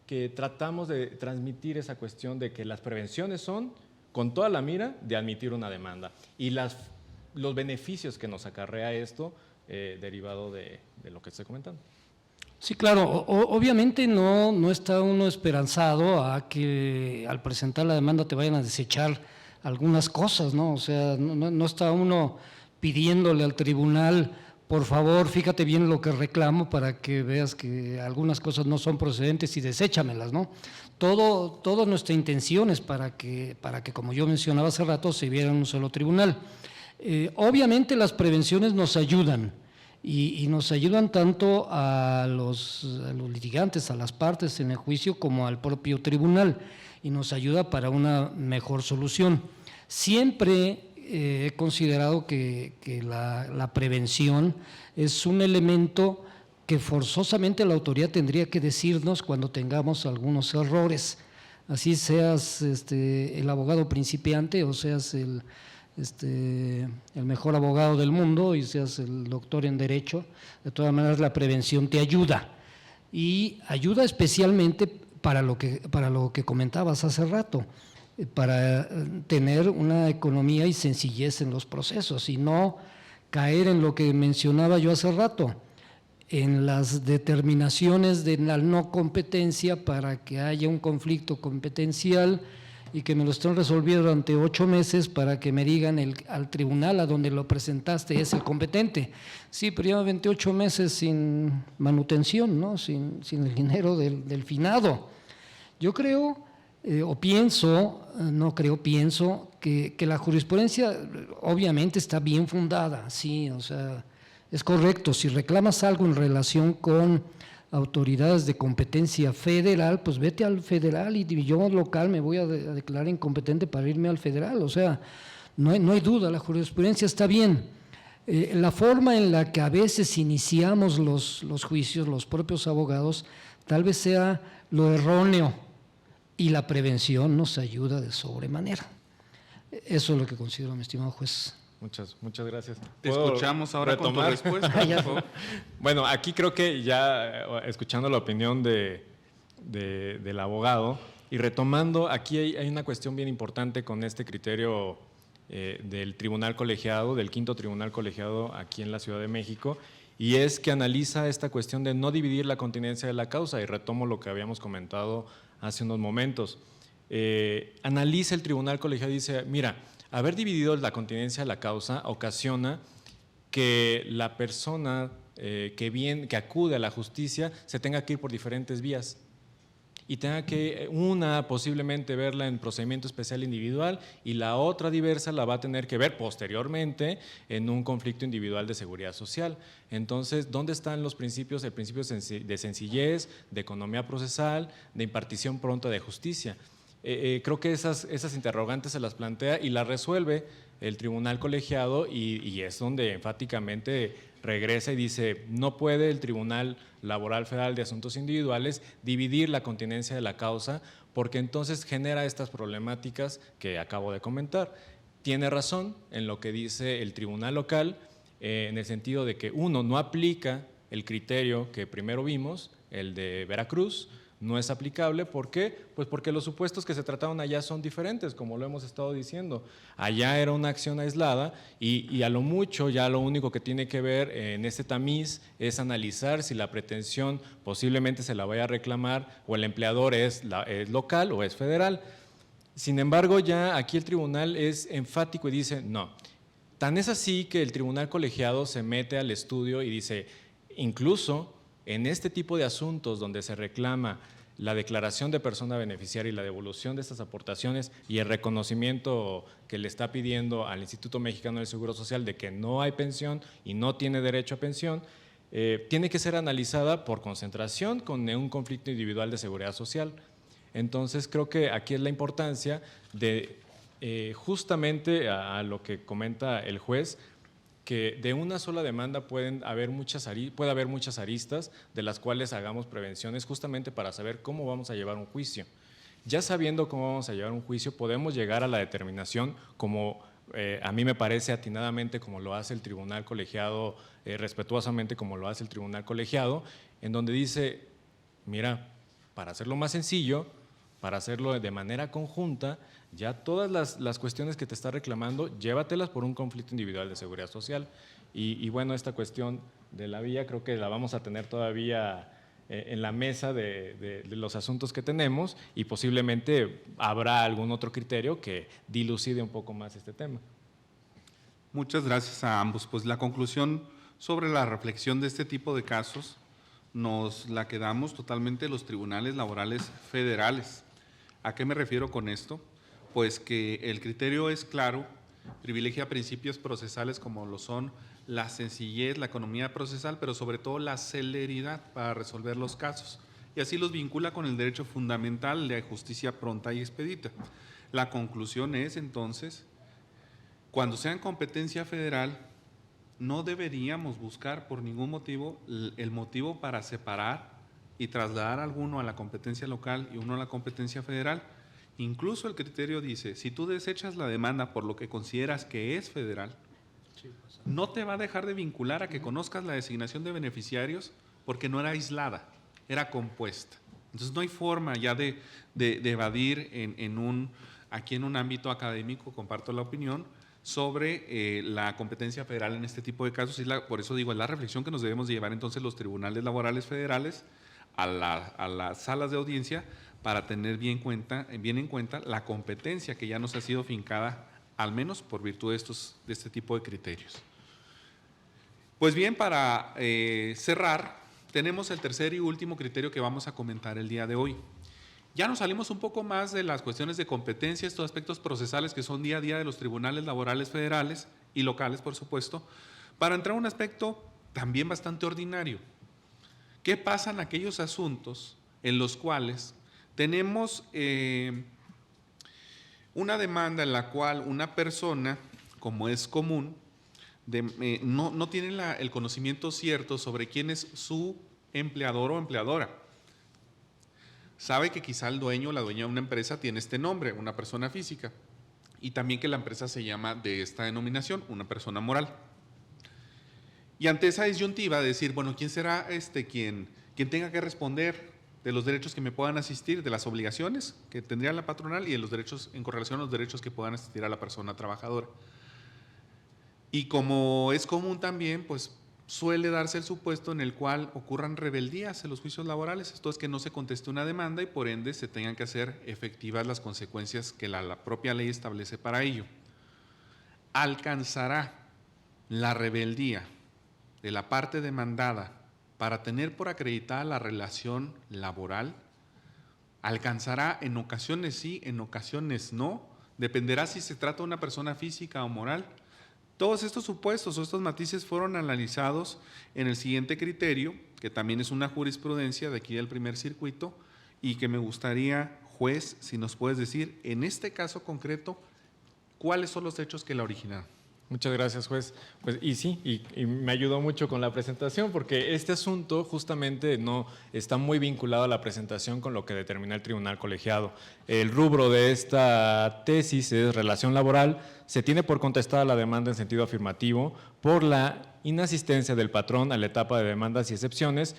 que tratamos de transmitir esa cuestión de que las prevenciones son con toda la mira de admitir una demanda y los beneficios que nos acarrea esto derivado de lo que estoy comentando. Sí, claro, obviamente no está uno esperanzado a que al presentar la demanda te vayan a desechar algunas cosas, ¿no? O sea, no está uno pidiéndole al tribunal, por favor, fíjate bien lo que reclamo para que veas que algunas cosas no son procedentes y deséchamelas, ¿no? Toda nuestra intención es para que, como yo mencionaba hace rato, se viera en un solo tribunal. Obviamente las prevenciones nos ayudan y nos ayudan tanto a los litigantes, a las partes en el juicio, como al propio tribunal, y nos ayuda para una mejor solución. Siempre he considerado que la prevención es un elemento que forzosamente la autoridad tendría que decirnos cuando tengamos algunos errores. Así seas el abogado principiante o seas el mejor abogado del mundo y seas el doctor en Derecho, de todas maneras la prevención te ayuda. Y ayuda especialmente para lo que comentabas hace rato, para tener una economía y sencillez en los procesos y no caer en lo que mencionaba yo hace rato, en las determinaciones de la no competencia para que haya un conflicto competencial y que me lo estén resolviendo durante 8 meses para que me digan al tribunal a donde lo presentaste es el competente. Sí, pero lleva 28 meses sin manutención, ¿no? sin el dinero del finado. Yo creo, pienso que la jurisprudencia obviamente está bien fundada, sí, o sea, es correcto. Si reclamas algo en relación con autoridades de competencia federal, pues vete al federal y yo local me voy a declarar incompetente para irme al federal. O sea, no hay duda, la jurisprudencia está bien. La forma en la que a veces iniciamos los juicios, los propios abogados, tal vez sea lo erróneo y la prevención nos ayuda de sobremanera. Eso es lo que considero, mi estimado juez. Muchas gracias. Te escuchamos ahora retomar? Con tu respuesta. Bueno, aquí creo que ya escuchando la opinión del abogado y retomando, aquí hay una cuestión bien importante con este criterio del tribunal colegiado, del quinto tribunal colegiado aquí en la Ciudad de México, y es que analiza esta cuestión de no dividir la continencia de la causa, y retomo lo que habíamos comentado hace unos momentos. Analiza el tribunal colegiado y dice, mira, haber dividido la continencia de la causa ocasiona que la persona que acude a la justicia se tenga que ir por diferentes vías y tenga que posiblemente verla en procedimiento especial individual y la otra diversa la va a tener que ver posteriormente en un conflicto individual de seguridad social. Entonces, ¿dónde están los principios? El principio de sencillez, de economía procesal, de impartición pronta de justicia. Creo que esas interrogantes se las plantea y las resuelve el tribunal colegiado y es donde enfáticamente regresa y dice, no puede el Tribunal Laboral Federal de Asuntos Individuales dividir la continencia de la causa porque entonces genera estas problemáticas que acabo de comentar. Tiene razón en lo que dice el tribunal local, en el sentido de que uno no aplica el criterio que primero vimos, el de Veracruz, no es aplicable. ¿Por qué? Pues porque los supuestos que se trataron allá son diferentes, como lo hemos estado diciendo. Allá era una acción aislada y a lo mucho ya lo único que tiene que ver en este tamiz es analizar si la pretensión posiblemente se la vaya a reclamar o el empleador es local o es federal. Sin embargo, ya aquí el tribunal es enfático y dice no. Tan es así que el tribunal colegiado se mete al estudio y dice, incluso en este tipo de asuntos donde se reclama la declaración de persona beneficiaria y la devolución de estas aportaciones y el reconocimiento que le está pidiendo al Instituto Mexicano del Seguro Social de que no hay pensión y no tiene derecho a pensión, tiene que ser analizada por concentración con un conflicto individual de seguridad social. Entonces creo que aquí es la importancia de justamente a lo que comenta el juez, que de una sola demanda puede haber muchas aristas de las cuales hagamos prevenciones justamente para saber cómo vamos a llevar un juicio. Ya sabiendo cómo vamos a llevar un juicio, podemos llegar a la determinación como a mí me parece atinadamente como lo hace el tribunal colegiado, respetuosamente como lo hace el tribunal colegiado, en donde dice, mira, para hacerlo más sencillo, para hacerlo de manera conjunta, ya todas las cuestiones que te está reclamando, llévatelas por un conflicto individual de seguridad social. Y bueno, esta cuestión de la vía creo que la vamos a tener todavía en la mesa de los asuntos que tenemos y posiblemente habrá algún otro criterio que dilucide un poco más este tema. Muchas gracias a ambos. Pues la conclusión sobre la reflexión de este tipo de casos nos la quedamos totalmente los tribunales laborales federales. ¿A qué me refiero con esto? Pues que el criterio es claro, privilegia principios procesales como lo son la sencillez, la economía procesal, pero sobre todo la celeridad para resolver los casos. Y así los vincula con el derecho fundamental de justicia pronta y expedita. La conclusión es entonces cuando sean competencia federal, no deberíamos buscar por ningún motivo el motivo para separar y trasladar alguno a la competencia local y uno a la competencia federal. Incluso el criterio dice, si tú desechas la demanda por lo que consideras que es federal, no te va a dejar de vincular a que conozcas la designación de beneficiarios porque no era aislada, era compuesta. Entonces no hay forma ya de evadir aquí en un ámbito académico, comparto la opinión, sobre la competencia federal en este tipo de casos. Por eso digo, es la reflexión que nos debemos de llevar entonces los tribunales laborales federales a las salas de audiencia para tener bien en cuenta la competencia que ya nos ha sido fincada, al menos por virtud de este tipo de criterios. Pues bien, para cerrar, tenemos el tercer y último criterio que vamos a comentar el día de hoy. Ya nos salimos un poco más de las cuestiones de competencia, estos aspectos procesales que son día a día de los tribunales laborales federales y locales, por supuesto, para entrar a un aspecto también bastante ordinario. ¿Qué pasa en aquellos asuntos en los cuales tenemos una demanda en la cual una persona, como es común, no tiene el conocimiento cierto sobre quién es su empleador o empleadora? Sabe que quizá el dueño o la dueña de una empresa tiene este nombre, una persona física, y también que la empresa se llama de esta denominación, una persona moral. Y ante esa disyuntiva de decir, bueno, ¿quién será quien tenga que responder de los derechos que me puedan asistir, de las obligaciones que tendría la patronal y de los derechos en correlación a los derechos que puedan asistir a la persona trabajadora? Y como es común también, pues suele darse el supuesto en el cual ocurran rebeldías en los juicios laborales, esto es que no se conteste una demanda y por ende se tengan que hacer efectivas las consecuencias que la propia ley establece para ello. ¿Alcanzará la rebeldía de la parte demandada para tener por acreditada la relación laboral? ¿Alcanzará? En ocasiones sí, en ocasiones no, dependerá si se trata de una persona física o moral. Todos estos supuestos o estos matices fueron analizados en el siguiente criterio, que también es una jurisprudencia de aquí del primer circuito, y que me gustaría, juez, si nos puedes decir, en este caso concreto, ¿cuáles son los hechos que la originaron? Muchas gracias, juez. Pues, y sí, y me ayudó mucho con la presentación porque este asunto justamente no está muy vinculado a la presentación con lo que determina el tribunal colegiado. El rubro de esta tesis es relación laboral. Se tiene por contestada la demanda en sentido afirmativo por la inasistencia del patrón a la etapa de demandas y excepciones.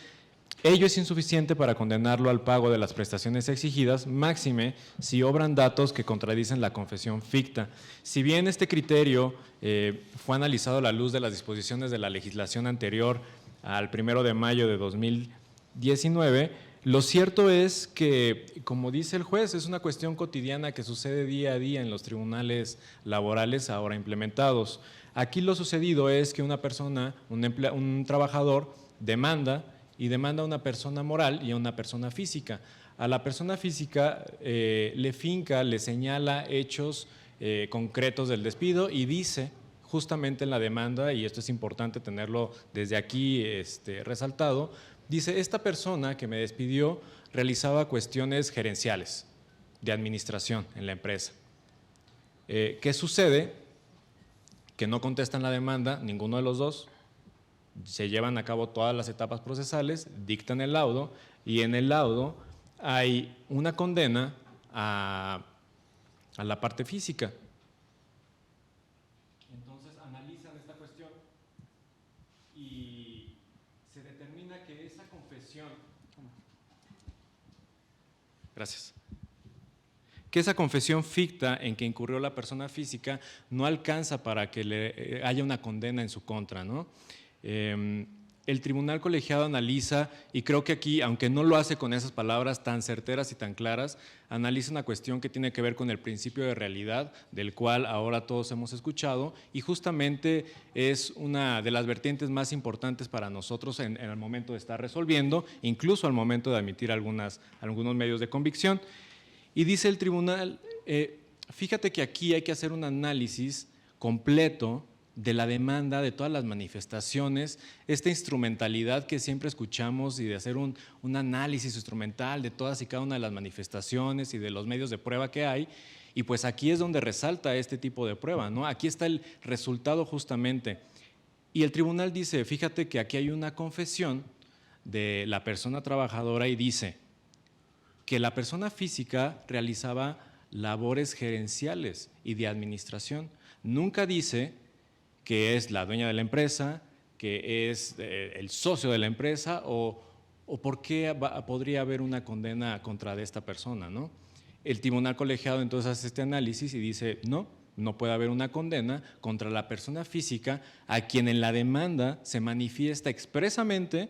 Ello es insuficiente para condenarlo al pago de las prestaciones exigidas, máxime si obran datos que contradicen la confesión ficta. Si bien este criterio fue analizado a la luz de las disposiciones de la legislación anterior al 1 de mayo de 2019, lo cierto es que, como dice el juez, es una cuestión cotidiana que sucede día a día en los tribunales laborales ahora implementados. Aquí lo sucedido es que una persona, un trabajador, demanda a una persona moral y a una persona física. A la persona física le señala hechos concretos del despido y dice justamente en la demanda, y esto es importante tenerlo desde aquí resaltado, dice, esta persona que me despidió realizaba cuestiones gerenciales de administración en la empresa. ¿Qué sucede? Que no contestan la demanda, ninguno de los dos. Se llevan a cabo todas las etapas procesales, dictan el laudo y en el laudo hay una condena a la parte física. Entonces analizan esta cuestión y se determina que esa confesión… Gracias. Que esa confesión ficta en que incurrió la persona física no alcanza para que le haya una condena en su contra, ¿no? El tribunal colegiado analiza, y creo que aquí, aunque no lo hace con esas palabras tan certeras y tan claras, analiza una cuestión que tiene que ver con el principio de realidad, del cual ahora todos hemos escuchado, y justamente es una de las vertientes más importantes para nosotros en el momento de estar resolviendo, incluso al momento de admitir algunos medios de convicción. Y dice el tribunal, fíjate que aquí hay que hacer un análisis completo de la demanda, de todas las manifestaciones, esta instrumentalidad que siempre escuchamos y de hacer un análisis instrumental de todas y cada una de las manifestaciones y de los medios de prueba que hay. Y pues aquí es donde resalta este tipo de prueba, ¿no? Aquí está el resultado justamente. Y el tribunal dice, fíjate que aquí hay una confesión de la persona trabajadora y dice que la persona física realizaba labores gerenciales y de administración. Nunca dice que es la dueña de la empresa, que es el socio de la empresa o por qué podría haber una condena contra de esta persona, ¿no? El tribunal colegiado entonces hace este análisis y dice, no puede haber una condena contra la persona física a quien en la demanda se manifiesta expresamente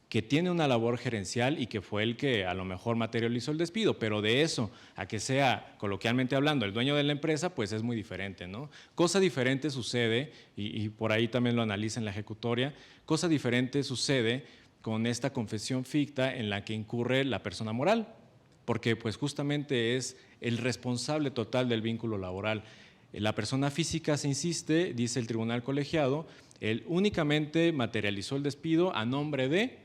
que tiene una labor gerencial y que fue el que a lo mejor materializó el despido, pero de eso a que sea, coloquialmente hablando, el dueño de la empresa, pues es muy diferente, ¿no? Cosa diferente sucede, y por ahí también lo analiza en la ejecutoria, cosa diferente sucede con esta confesión ficta en la que incurre la persona moral, porque pues justamente es el responsable total del vínculo laboral. La persona física se insiste, dice el tribunal colegiado, él únicamente materializó el despido a nombre de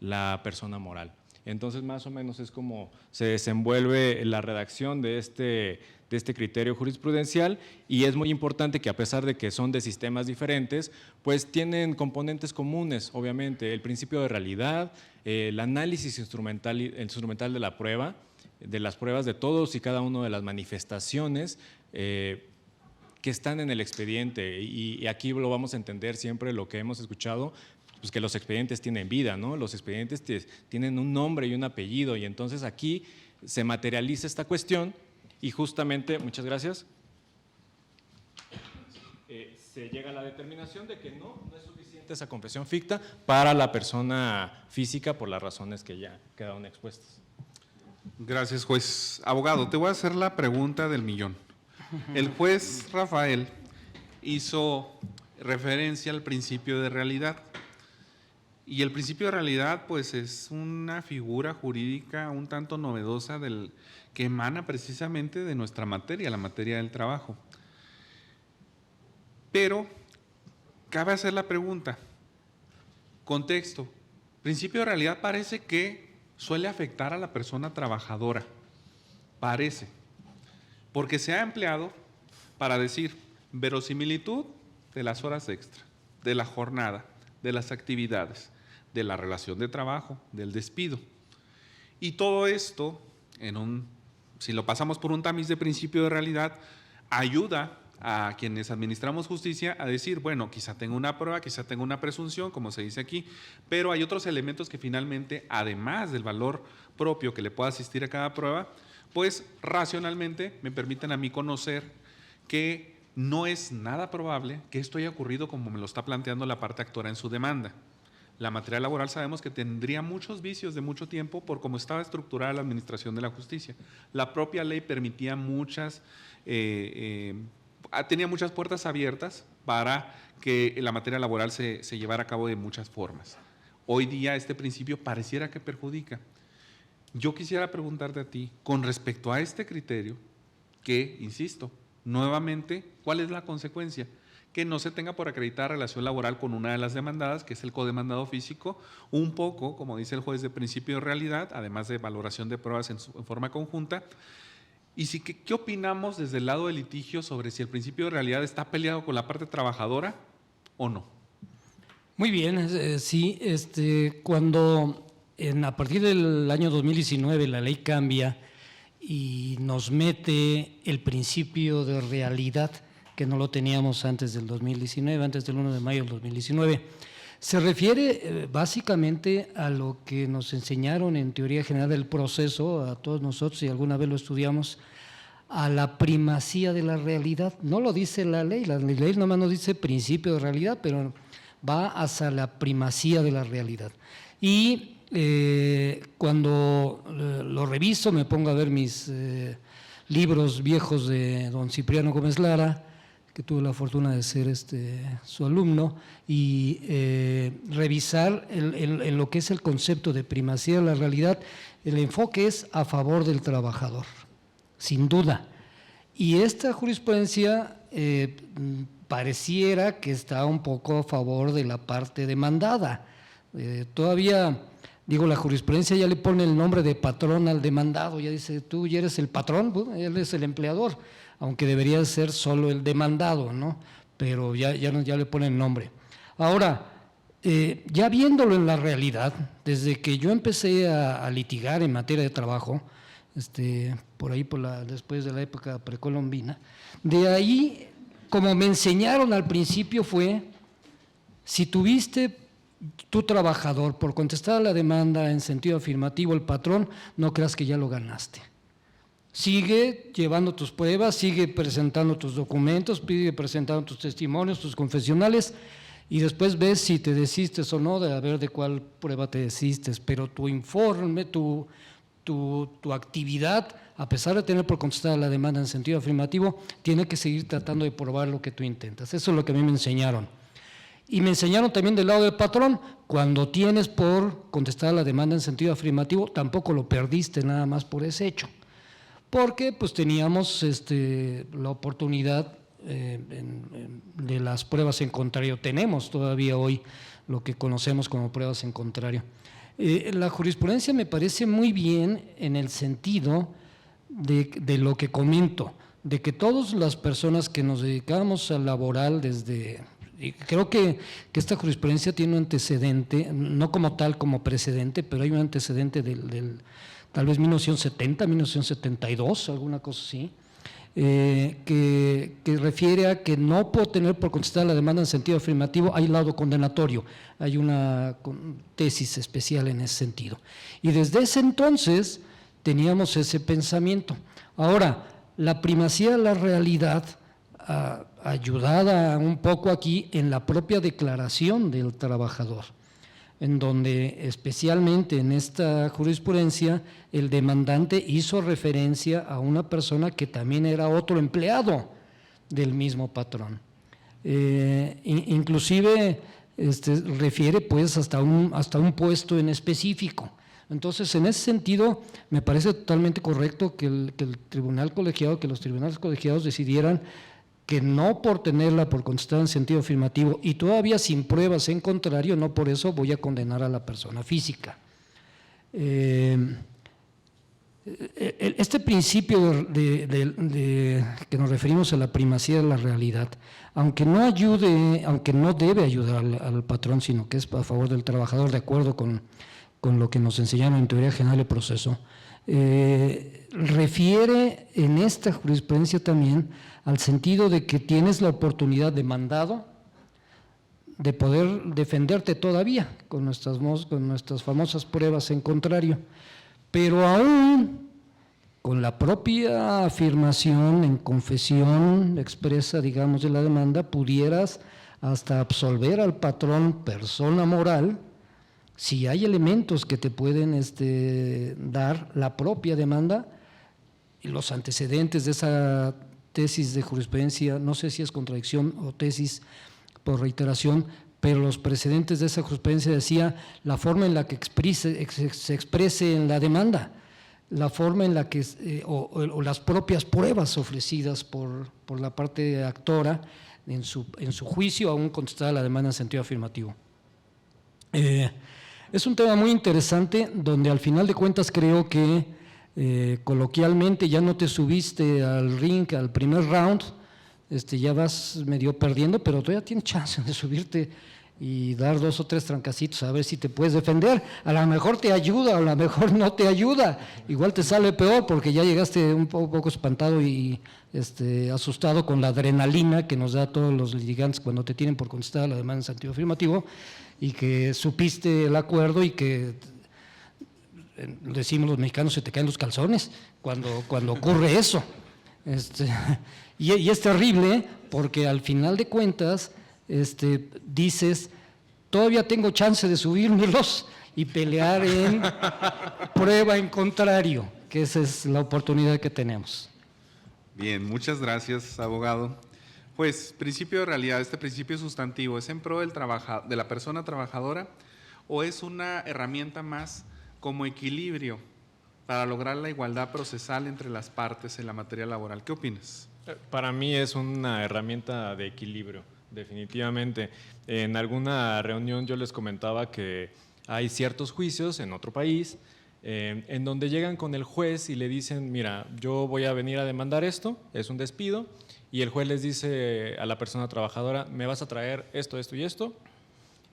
la persona moral. Entonces, más o menos es como se desenvuelve la redacción de este criterio jurisprudencial, y es muy importante que, a pesar de que son de sistemas diferentes, pues tienen componentes comunes, obviamente, el principio de realidad, el análisis instrumental de la prueba, de las pruebas de todos y cada una de las manifestaciones que están en el expediente, y aquí lo vamos a entender siempre lo que hemos escuchado, pues que los expedientes tienen vida, ¿no? Los expedientes tienen un nombre y un apellido, y entonces aquí se materializa esta cuestión y justamente, muchas gracias, se llega a la determinación de que no es suficiente esa confesión ficta para la persona física por las razones que ya quedaron expuestas. Gracias, juez. Abogado, te voy a hacer la pregunta del millón. El juez Rafael hizo referencia al principio de realidad. Y el principio de realidad, pues, es una figura jurídica un tanto novedosa que emana precisamente de nuestra materia, la materia del trabajo. Pero cabe hacer la pregunta, contexto, principio de realidad parece que suele afectar a la persona trabajadora, parece, porque se ha empleado para decir verosimilitud de las horas extra, de la jornada, de las actividades, de la relación de trabajo, del despido. Y todo esto, si lo pasamos por un tamiz de principio de realidad, ayuda a quienes administramos justicia a decir, bueno, quizá tenga una prueba, quizá tenga una presunción, como se dice aquí, pero hay otros elementos que finalmente, además del valor propio que le pueda asistir a cada prueba, pues racionalmente me permiten a mí conocer que no es nada probable que esto haya ocurrido como me lo está planteando la parte actora en su demanda. La materia laboral sabemos que tendría muchos vicios de mucho tiempo por cómo estaba estructurada la administración de la justicia. La propia ley permitía tenía muchas puertas abiertas para que la materia laboral se llevara a cabo de muchas formas. Hoy día este principio pareciera que perjudica. Yo quisiera preguntarte a ti, con respecto a este criterio, que, insisto, nuevamente, ¿cuál es la consecuencia? Que no se tenga por acreditar relación laboral con una de las demandadas, que es el codemandado físico, un poco, como dice el juez de principio de realidad, además de valoración de pruebas en forma conjunta. Y ¿qué opinamos desde el lado del litigio sobre si el principio de realidad está peleado con la parte trabajadora o no? Muy bien, sí, cuando a partir del año 2019 la ley cambia y nos mete el principio de realidad, que no lo teníamos antes del 2019, antes del 1 de mayo del 2019. Se refiere básicamente a lo que nos enseñaron en teoría general del proceso, a todos nosotros, y alguna vez lo estudiamos, a la primacía de la realidad. No lo dice la ley nomás nos dice principio de realidad, pero va hacia la primacía de la realidad. Y cuando lo reviso, me pongo a ver mis libros viejos de don Cipriano Gómez Lara, que tuve la fortuna de ser su alumno, y revisar en lo que es el concepto de primacía de la realidad, el enfoque es a favor del trabajador, sin duda. Y esta jurisprudencia pareciera que está un poco a favor de la parte demandada. Todavía Digo, la jurisprudencia ya le pone el nombre de patrón al demandado, ya dice, tú ya eres el patrón, bueno, él es el empleador, aunque debería ser solo el demandado, ¿no? Pero ya le pone el nombre. Ahora, ya viéndolo en la realidad, desde que yo empecé a litigar en materia de trabajo, por ahí después de la época precolombina, de ahí, como me enseñaron al principio fue, si tuviste tu trabajador por contestar a la demanda en sentido afirmativo, el patrón, no creas que ya lo ganaste. Sigue llevando tus pruebas, sigue presentando tus documentos, sigue presentando tus testimonios, tus confesionales, y después ves si te desistes o no, de ver de cuál prueba te desistes, pero tu informe, tu actividad, a pesar de tener por contestar la demanda en sentido afirmativo, tiene que seguir tratando de probar lo que tú intentas. Eso es lo que a mí me enseñaron. Y me enseñaron también del lado del patrón, cuando tienes por contestar la demanda en sentido afirmativo, tampoco lo perdiste nada más por ese hecho, porque pues teníamos la oportunidad de las pruebas en contrario. Tenemos todavía hoy lo que conocemos como pruebas en contrario. La jurisprudencia me parece muy bien en el sentido de lo que comento, de que todas las personas que nos dedicamos al laboral y creo que esta jurisprudencia tiene un antecedente, no como tal como precedente, pero hay un antecedente del tal vez 1970, 1972, alguna cosa así, que refiere a que no por tener por contestar la demanda en sentido afirmativo hay lado condenatorio, hay una tesis especial en ese sentido. Y desde ese entonces teníamos ese pensamiento. Ahora, la primacía de la realidad, ayudada un poco aquí en la propia declaración del trabajador, en donde especialmente en esta jurisprudencia el demandante hizo referencia a una persona que también era otro empleado del mismo patrón. Inclusive refiere pues hasta un puesto en específico. Entonces, en ese sentido, me parece totalmente correcto que el tribunal colegiado, que los tribunales colegiados decidieran que no por tenerla por contestar en sentido afirmativo y todavía sin pruebas en contrario, no por eso voy a condenar a la persona física. Este principio que nos referimos a la primacía de la realidad, aunque no debe ayudar al patrón, sino que es a favor del trabajador, de acuerdo con lo que nos enseñaron en teoría general del proceso, refiere en esta jurisprudencia también al sentido de que tienes la oportunidad de mandado de poder defenderte todavía con nuestras famosas pruebas en contrario, pero aún con la propia afirmación en confesión expresa, digamos, de la demanda, pudieras hasta absolver al patrón persona moral si hay elementos que te pueden dar la propia demanda y los antecedentes de esa tesis de jurisprudencia, no sé si es contradicción o tesis por reiteración, pero los precedentes de esa jurisprudencia decía la forma en la que se exprese en la demanda, la forma en la que, o las propias pruebas ofrecidas por la parte actora en su juicio, aún contestada la demanda en sentido afirmativo. Es un tema muy interesante donde al final de cuentas creo que coloquialmente ya no te subiste al ring al primer round, ya vas medio perdiendo, pero todavía tienes chance de subirte y dar 2 o 3 trancacitos a ver si te puedes defender. A lo mejor te ayuda, a lo mejor no te ayuda, igual te sale peor porque ya llegaste un poco espantado y asustado con la adrenalina que nos da a todos los litigantes cuando te tienen por contestar la demanda en sentido afirmativo y que supiste el acuerdo y que decimos los mexicanos, se te caen los calzones cuando ocurre eso. Y es terrible porque al final de cuentas dices, todavía tengo chance de subírmelos y pelear en prueba en contrario, que esa es la oportunidad que tenemos. Bien, muchas gracias, abogado. Pues, principio de realidad, este principio sustantivo, ¿es en pro de la persona trabajadora o es una herramienta más como equilibrio para lograr la igualdad procesal entre las partes en la materia laboral? ¿Qué opinas? Para mí es una herramienta de equilibrio. definitivamente. En alguna reunión yo les comentaba que hay ciertos juicios en otro país en donde llegan con el juez y le dicen, mira, yo voy a venir a demandar esto, es un despido, y el juez les dice a la persona trabajadora, me vas a traer esto, esto y esto,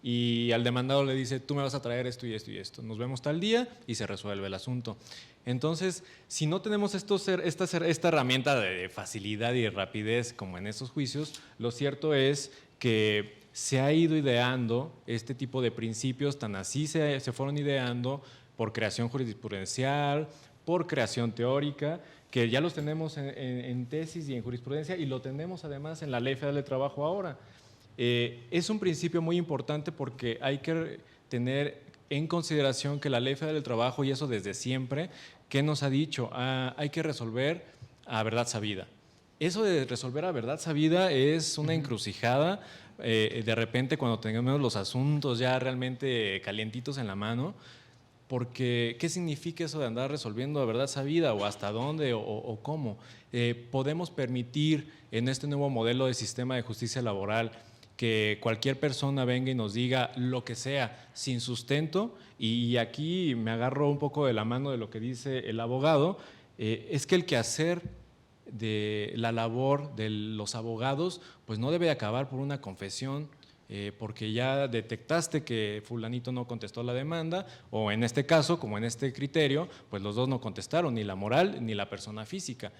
y al demandado le dice, tú me vas a traer esto y esto y esto, nos vemos tal día y se resuelve el asunto. Entonces, si no tenemos esta herramienta de facilidad y rapidez como en estos juicios, lo cierto es que se ha ido ideando este tipo de principios, tan así se fueron ideando por creación jurisprudencial, por creación teórica, que ya los tenemos en tesis y en jurisprudencia, y lo tenemos además en la Ley Federal de Trabajo ahora. Es un principio muy importante porque hay que tener en consideración que la Ley Federal del Trabajo, y eso desde siempre, ¿qué nos ha dicho? Hay que resolver a verdad sabida. Eso de resolver a verdad sabida es una encrucijada. De repente, cuando tengamos los asuntos ya realmente calientitos en la mano, porque ¿qué significa eso de andar resolviendo a verdad sabida, o hasta dónde o cómo? Podemos permitir en este nuevo modelo de sistema de justicia laboral que cualquier persona venga y nos diga lo que sea sin sustento, y aquí me agarro un poco de la mano de lo que dice el abogado, es que el quehacer de la labor de los abogados pues no debe acabar por una confesión, porque ya detectaste que fulanito no contestó la demanda, o en este caso, como en este criterio, pues los dos no contestaron, ni la moral ni la persona física.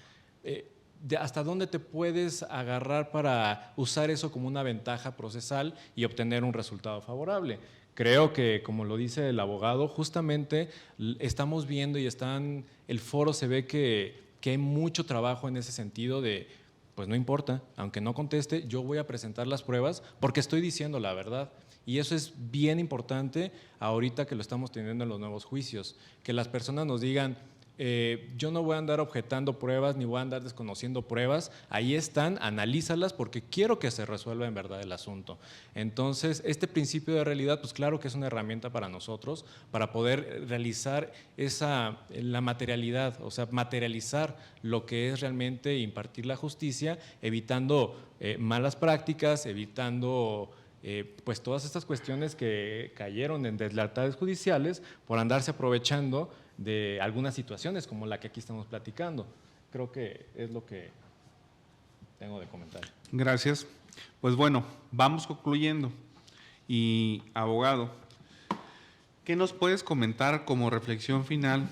¿Hasta dónde te puedes agarrar para usar eso como una ventaja procesal y obtener un resultado favorable? Creo que, como lo dice el abogado, justamente estamos viendo y el foro se ve que hay mucho trabajo en ese sentido de, pues no importa, aunque no conteste, yo voy a presentar las pruebas porque estoy diciendo la verdad. Y eso es bien importante ahorita que lo estamos teniendo en los nuevos juicios, que las personas nos digan, yo no voy a andar objetando pruebas ni voy a andar desconociendo pruebas, ahí están, analízalas porque quiero que se resuelva en verdad el asunto. Entonces, este principio de realidad, pues claro que es una herramienta para nosotros, para poder realizar la materialidad, o sea, materializar lo que es realmente impartir la justicia, evitando malas prácticas, evitando pues todas estas cuestiones que cayeron en deslealtades judiciales por andarse aprovechando de algunas situaciones como la que aquí estamos platicando. Creo que es lo que tengo de comentar. Gracias. Pues bueno, vamos concluyendo. Y abogado, ¿qué nos puedes comentar como reflexión final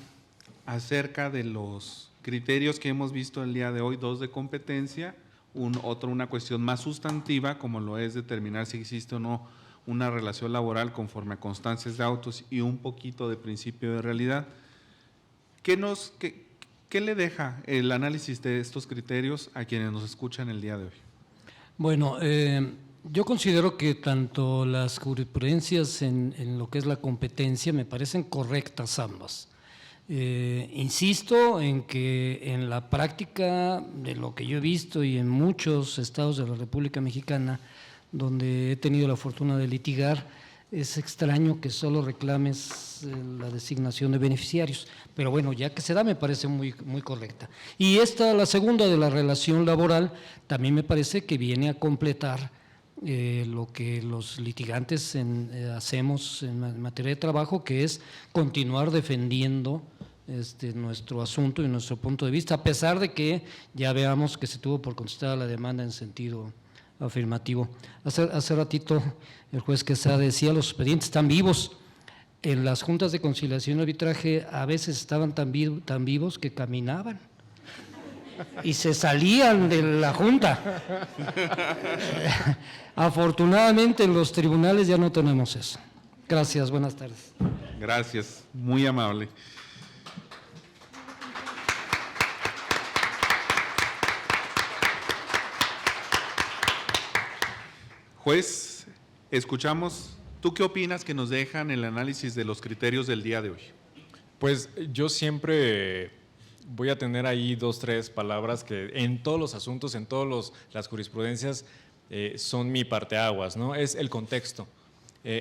acerca de los criterios que hemos visto el día de hoy? Dos de competencia, una cuestión más sustantiva, como lo es determinar si existe o no una relación laboral conforme a constancias de autos, y un poquito de principio de realidad. ¿Qué le deja el análisis de estos criterios a quienes nos escuchan el día de hoy? Bueno, yo considero que tanto las jurisprudencias en lo que es la competencia me parecen correctas ambas. Insisto en que en la práctica de lo que yo he visto y en muchos estados de la República Mexicana donde he tenido la fortuna de litigar, es extraño que solo reclames la designación de beneficiarios, pero bueno, ya que se da me parece muy, muy correcta. Y la segunda de la relación laboral, también me parece que viene a completar lo que los litigantes hacemos en materia de trabajo, que es continuar defendiendo nuestro asunto y nuestro punto de vista, a pesar de que ya veamos que se tuvo por contestada la demanda en sentido afirmativo. Hace ratito el juez Quesada decía, los expedientes están vivos. En las juntas de conciliación y arbitraje a veces estaban tan vivos que caminaban y se salían de la junta. Afortunadamente en los tribunales ya no tenemos eso. Gracias, buenas tardes. Gracias, muy amable. Juez, escuchamos, ¿tú qué opinas que nos dejan el análisis de los criterios del día de hoy? Pues yo siempre voy a tener ahí 2, 3 palabras que en todos los asuntos, en todas las jurisprudencias son mi parteaguas, ¿no? Es el contexto.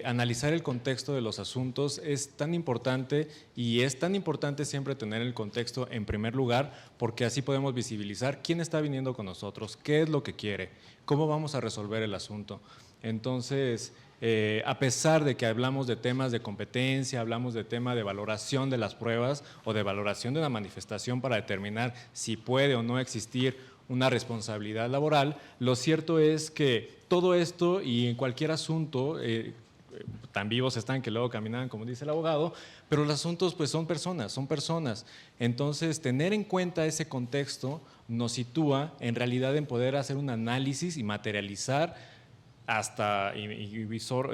analizar el contexto de los asuntos es tan importante, y es tan importante siempre tener el contexto en primer lugar, porque así podemos visibilizar quién está viniendo con nosotros, qué es lo que quiere, cómo vamos a resolver el asunto. Entonces, a pesar de que hablamos de temas de competencia, hablamos de tema de valoración de las pruebas o de valoración de una manifestación para determinar si puede o no existir una responsabilidad laboral, lo cierto es que todo esto y en cualquier asunto, tan vivos están que luego caminan, como dice el abogado, pero los asuntos pues son personas. Entonces, tener en cuenta ese contexto nos sitúa en realidad en poder hacer un análisis y materializar hasta,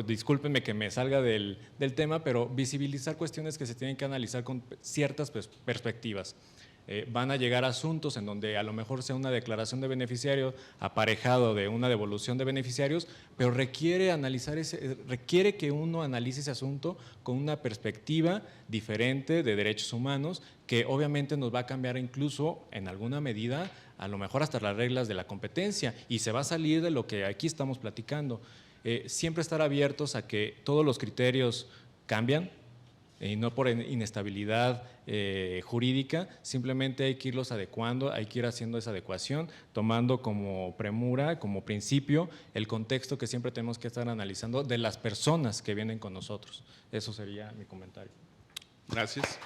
discúlpenme que me salga del tema, pero visibilizar cuestiones que se tienen que analizar con ciertas perspectivas. Van a llegar asuntos en donde a lo mejor sea una declaración de beneficiario aparejado de una devolución de beneficiarios, pero requiere que uno analice ese asunto con una perspectiva diferente de derechos humanos, que obviamente nos va a cambiar incluso en alguna medida, a lo mejor hasta las reglas de la competencia, y se va a salir de lo que aquí estamos platicando. Siempre estar abiertos a que todos los criterios cambian, y no por inestabilidad jurídica, simplemente hay que irlos adecuando, hay que ir haciendo esa adecuación, tomando como premura, como principio, el contexto que siempre tenemos que estar analizando de las personas que vienen con nosotros. Eso sería mi comentario. Gracias.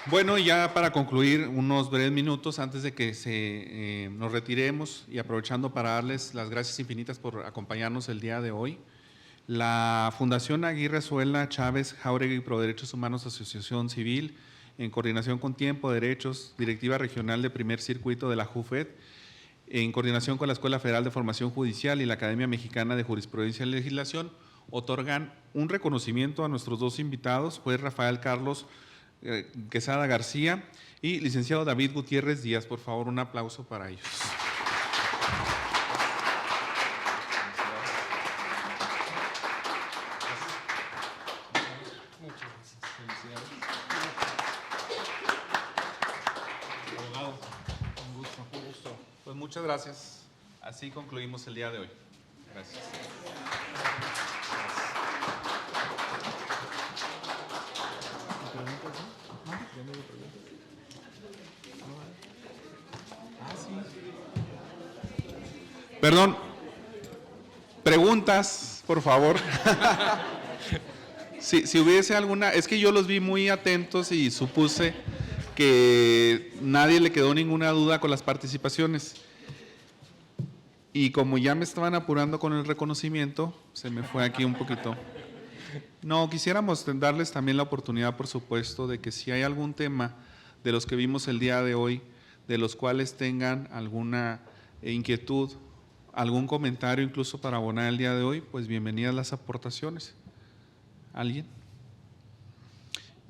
Bueno, ya para concluir, unos breves minutos antes de que nos retiremos, y aprovechando para darles las gracias infinitas por acompañarnos el día de hoy. La Fundación Aguirre Zuela Chávez Jáuregui Pro Derechos Humanos Asociación Civil, en coordinación con Tiempo Derechos, Directiva Regional de Primer Circuito de la JUFED, en coordinación con la Escuela Federal de Formación Judicial y la Academia Mexicana de Jurisprudencia y Legislación, otorgan un reconocimiento a nuestros dos invitados, juez Rafael Carlos Quesada García y licenciado David Gutiérrez Díaz. Por favor, un aplauso para ellos. Pues muchas gracias. Así concluimos el día de hoy. Gracias. Perdón. Preguntas, por favor. Si hubiese alguna, es que yo los vi muy atentos y supuse que nadie le quedó ninguna duda con las participaciones. Y como ya me estaban apurando con el reconocimiento, se me fue aquí un poquito. No, quisiéramos darles también la oportunidad, por supuesto, de que si hay algún tema de los que vimos el día de hoy, de los cuales tengan alguna inquietud, algún comentario incluso para abonar el día de hoy, pues bienvenidas las aportaciones. ¿Alguien?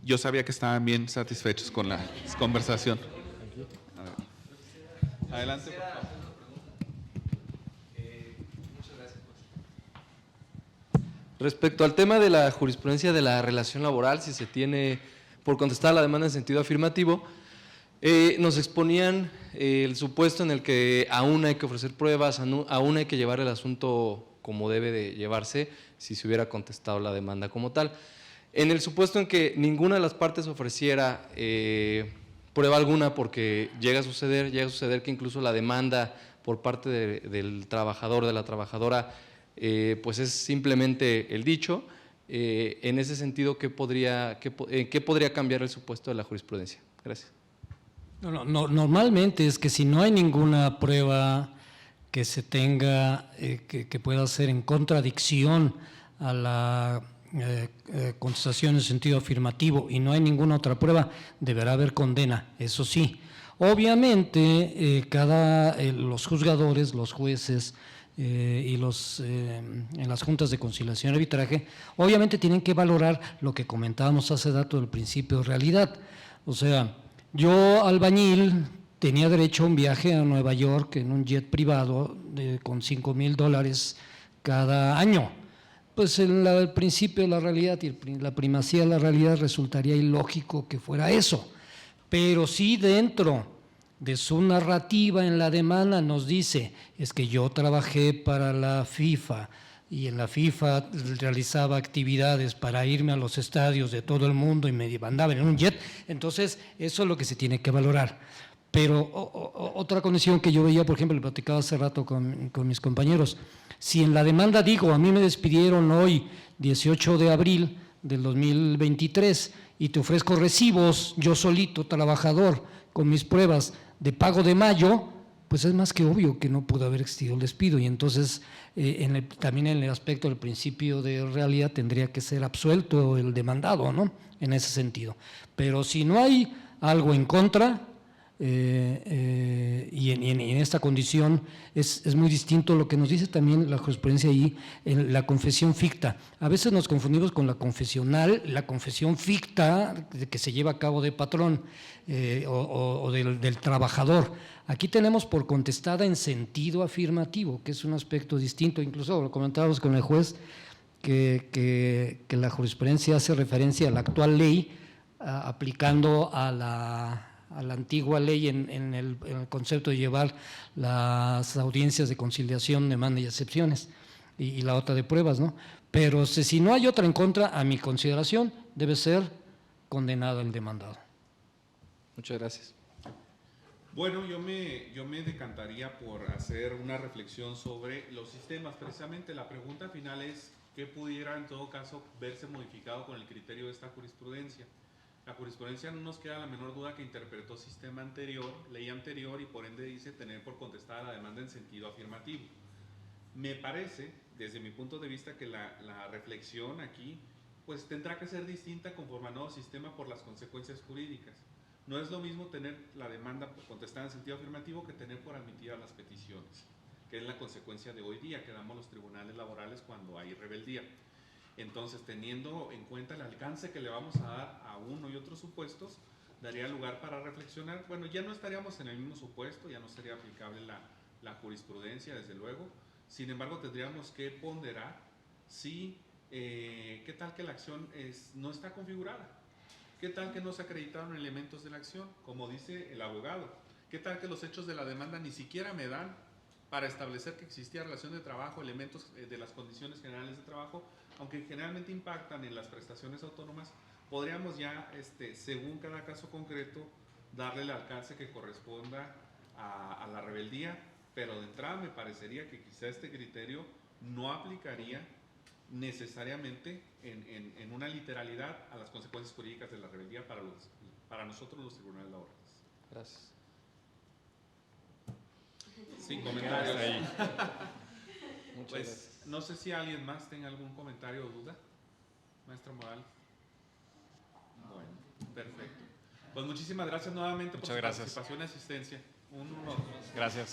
Yo sabía que estaban bien satisfechos con la conversación. A ver. Adelante, por favor. Muchas gracias. Respecto al tema de la jurisprudencia de la relación laboral, si se tiene por contestar la demanda en sentido afirmativo, nos exponían el supuesto en el que aún hay que ofrecer pruebas, aún hay que llevar el asunto como debe de llevarse si se hubiera contestado la demanda como tal. En el supuesto en que ninguna de las partes ofreciera prueba alguna, porque llega a suceder que incluso la demanda por parte del trabajador, de la trabajadora, pues es simplemente el dicho. En ese sentido, ¿qué podría cambiar el supuesto de la jurisprudencia? Gracias. No, normalmente es que si no hay ninguna prueba que se tenga, que pueda ser en contradicción a la contestación en sentido afirmativo y no hay ninguna otra prueba, deberá haber condena, eso sí. Obviamente, los juzgadores, los jueces y en las juntas de conciliación y arbitraje, obviamente tienen que valorar lo que comentábamos hace rato del principio de realidad. O sea, yo, albañil, tenía derecho a un viaje a Nueva York en un jet privado con $5,000 cada año. Pues el principio de la realidad y la primacía de la realidad resultaría ilógico que fuera eso. Pero sí dentro de su narrativa en la demanda nos dice, es que yo trabajé para la FIFA y en la FIFA realizaba actividades para irme a los estadios de todo el mundo y me mandaban en un jet, entonces eso es lo que se tiene que valorar. Pero otra condición que yo veía, por ejemplo, le platicaba hace rato con mis compañeros, si en la demanda digo, a mí me despidieron hoy, 18 de abril del 2023, y te ofrezco recibos, yo solito, trabajador, con mis pruebas de pago de mayo, pues es más que obvio que no pudo haber existido el despido, y entonces también en el aspecto del principio de realidad tendría que ser absuelto el demandado, ¿no? En ese sentido. Pero si no hay algo en contra, y en esta condición es muy distinto lo que nos dice también la jurisprudencia ahí en la confesión ficta. A veces nos confundimos con la confesional, la confesión ficta que se lleva a cabo de patrón o del trabajador. Aquí tenemos por contestada en sentido afirmativo, que es un aspecto distinto, incluso lo comentábamos con el juez, que la jurisprudencia hace referencia a la actual ley aplicando a la antigua ley en el concepto de llevar las audiencias de conciliación, demanda y excepciones, y la otra de pruebas, ¿no? Pero si no hay otra en contra, a mi consideración, debe ser condenado el demandado. Muchas gracias. Bueno, yo me decantaría por hacer una reflexión sobre los sistemas. Precisamente la pregunta final es, ¿qué pudiera en todo caso verse modificado con el criterio de esta jurisprudencia? La jurisprudencia no nos queda la menor duda que interpretó sistema anterior, ley anterior, y por ende dice tener por contestada la demanda en sentido afirmativo. Me parece, desde mi punto de vista, que la reflexión aquí pues tendrá que ser distinta conforme al nuevo sistema por las consecuencias jurídicas. No es lo mismo tener la demanda por contestada en sentido afirmativo que tener por admitidas las peticiones, que es la consecuencia de hoy día que damos los tribunales laborales cuando hay rebeldía. Entonces, teniendo en cuenta el alcance que le vamos a dar a uno y otros supuestos, daría lugar para reflexionar. Bueno, ya no estaríamos en el mismo supuesto, ya no sería aplicable la jurisprudencia, desde luego. Sin embargo, tendríamos que ponderar si, qué tal que la acción no está configurada, qué tal que no se acreditaron elementos de la acción, como dice el abogado, qué tal que los hechos de la demanda ni siquiera me dan para establecer que existía relación de trabajo, elementos de las condiciones generales de trabajo, aunque generalmente impactan en las prestaciones autónomas, podríamos ya, según cada caso concreto, darle el alcance que corresponda a la rebeldía, pero de entrada me parecería que quizá este criterio no aplicaría necesariamente en una literalidad a las consecuencias jurídicas de la rebeldía para nosotros los tribunales laborales. Gracias. Sin comentarios. Muchas Pues gracias. no sé si alguien más tenga algún comentario o duda. Maestro Moral. Bueno, perfecto. Pues muchísimas gracias nuevamente por su participación y asistencia. Un honor. Gracias.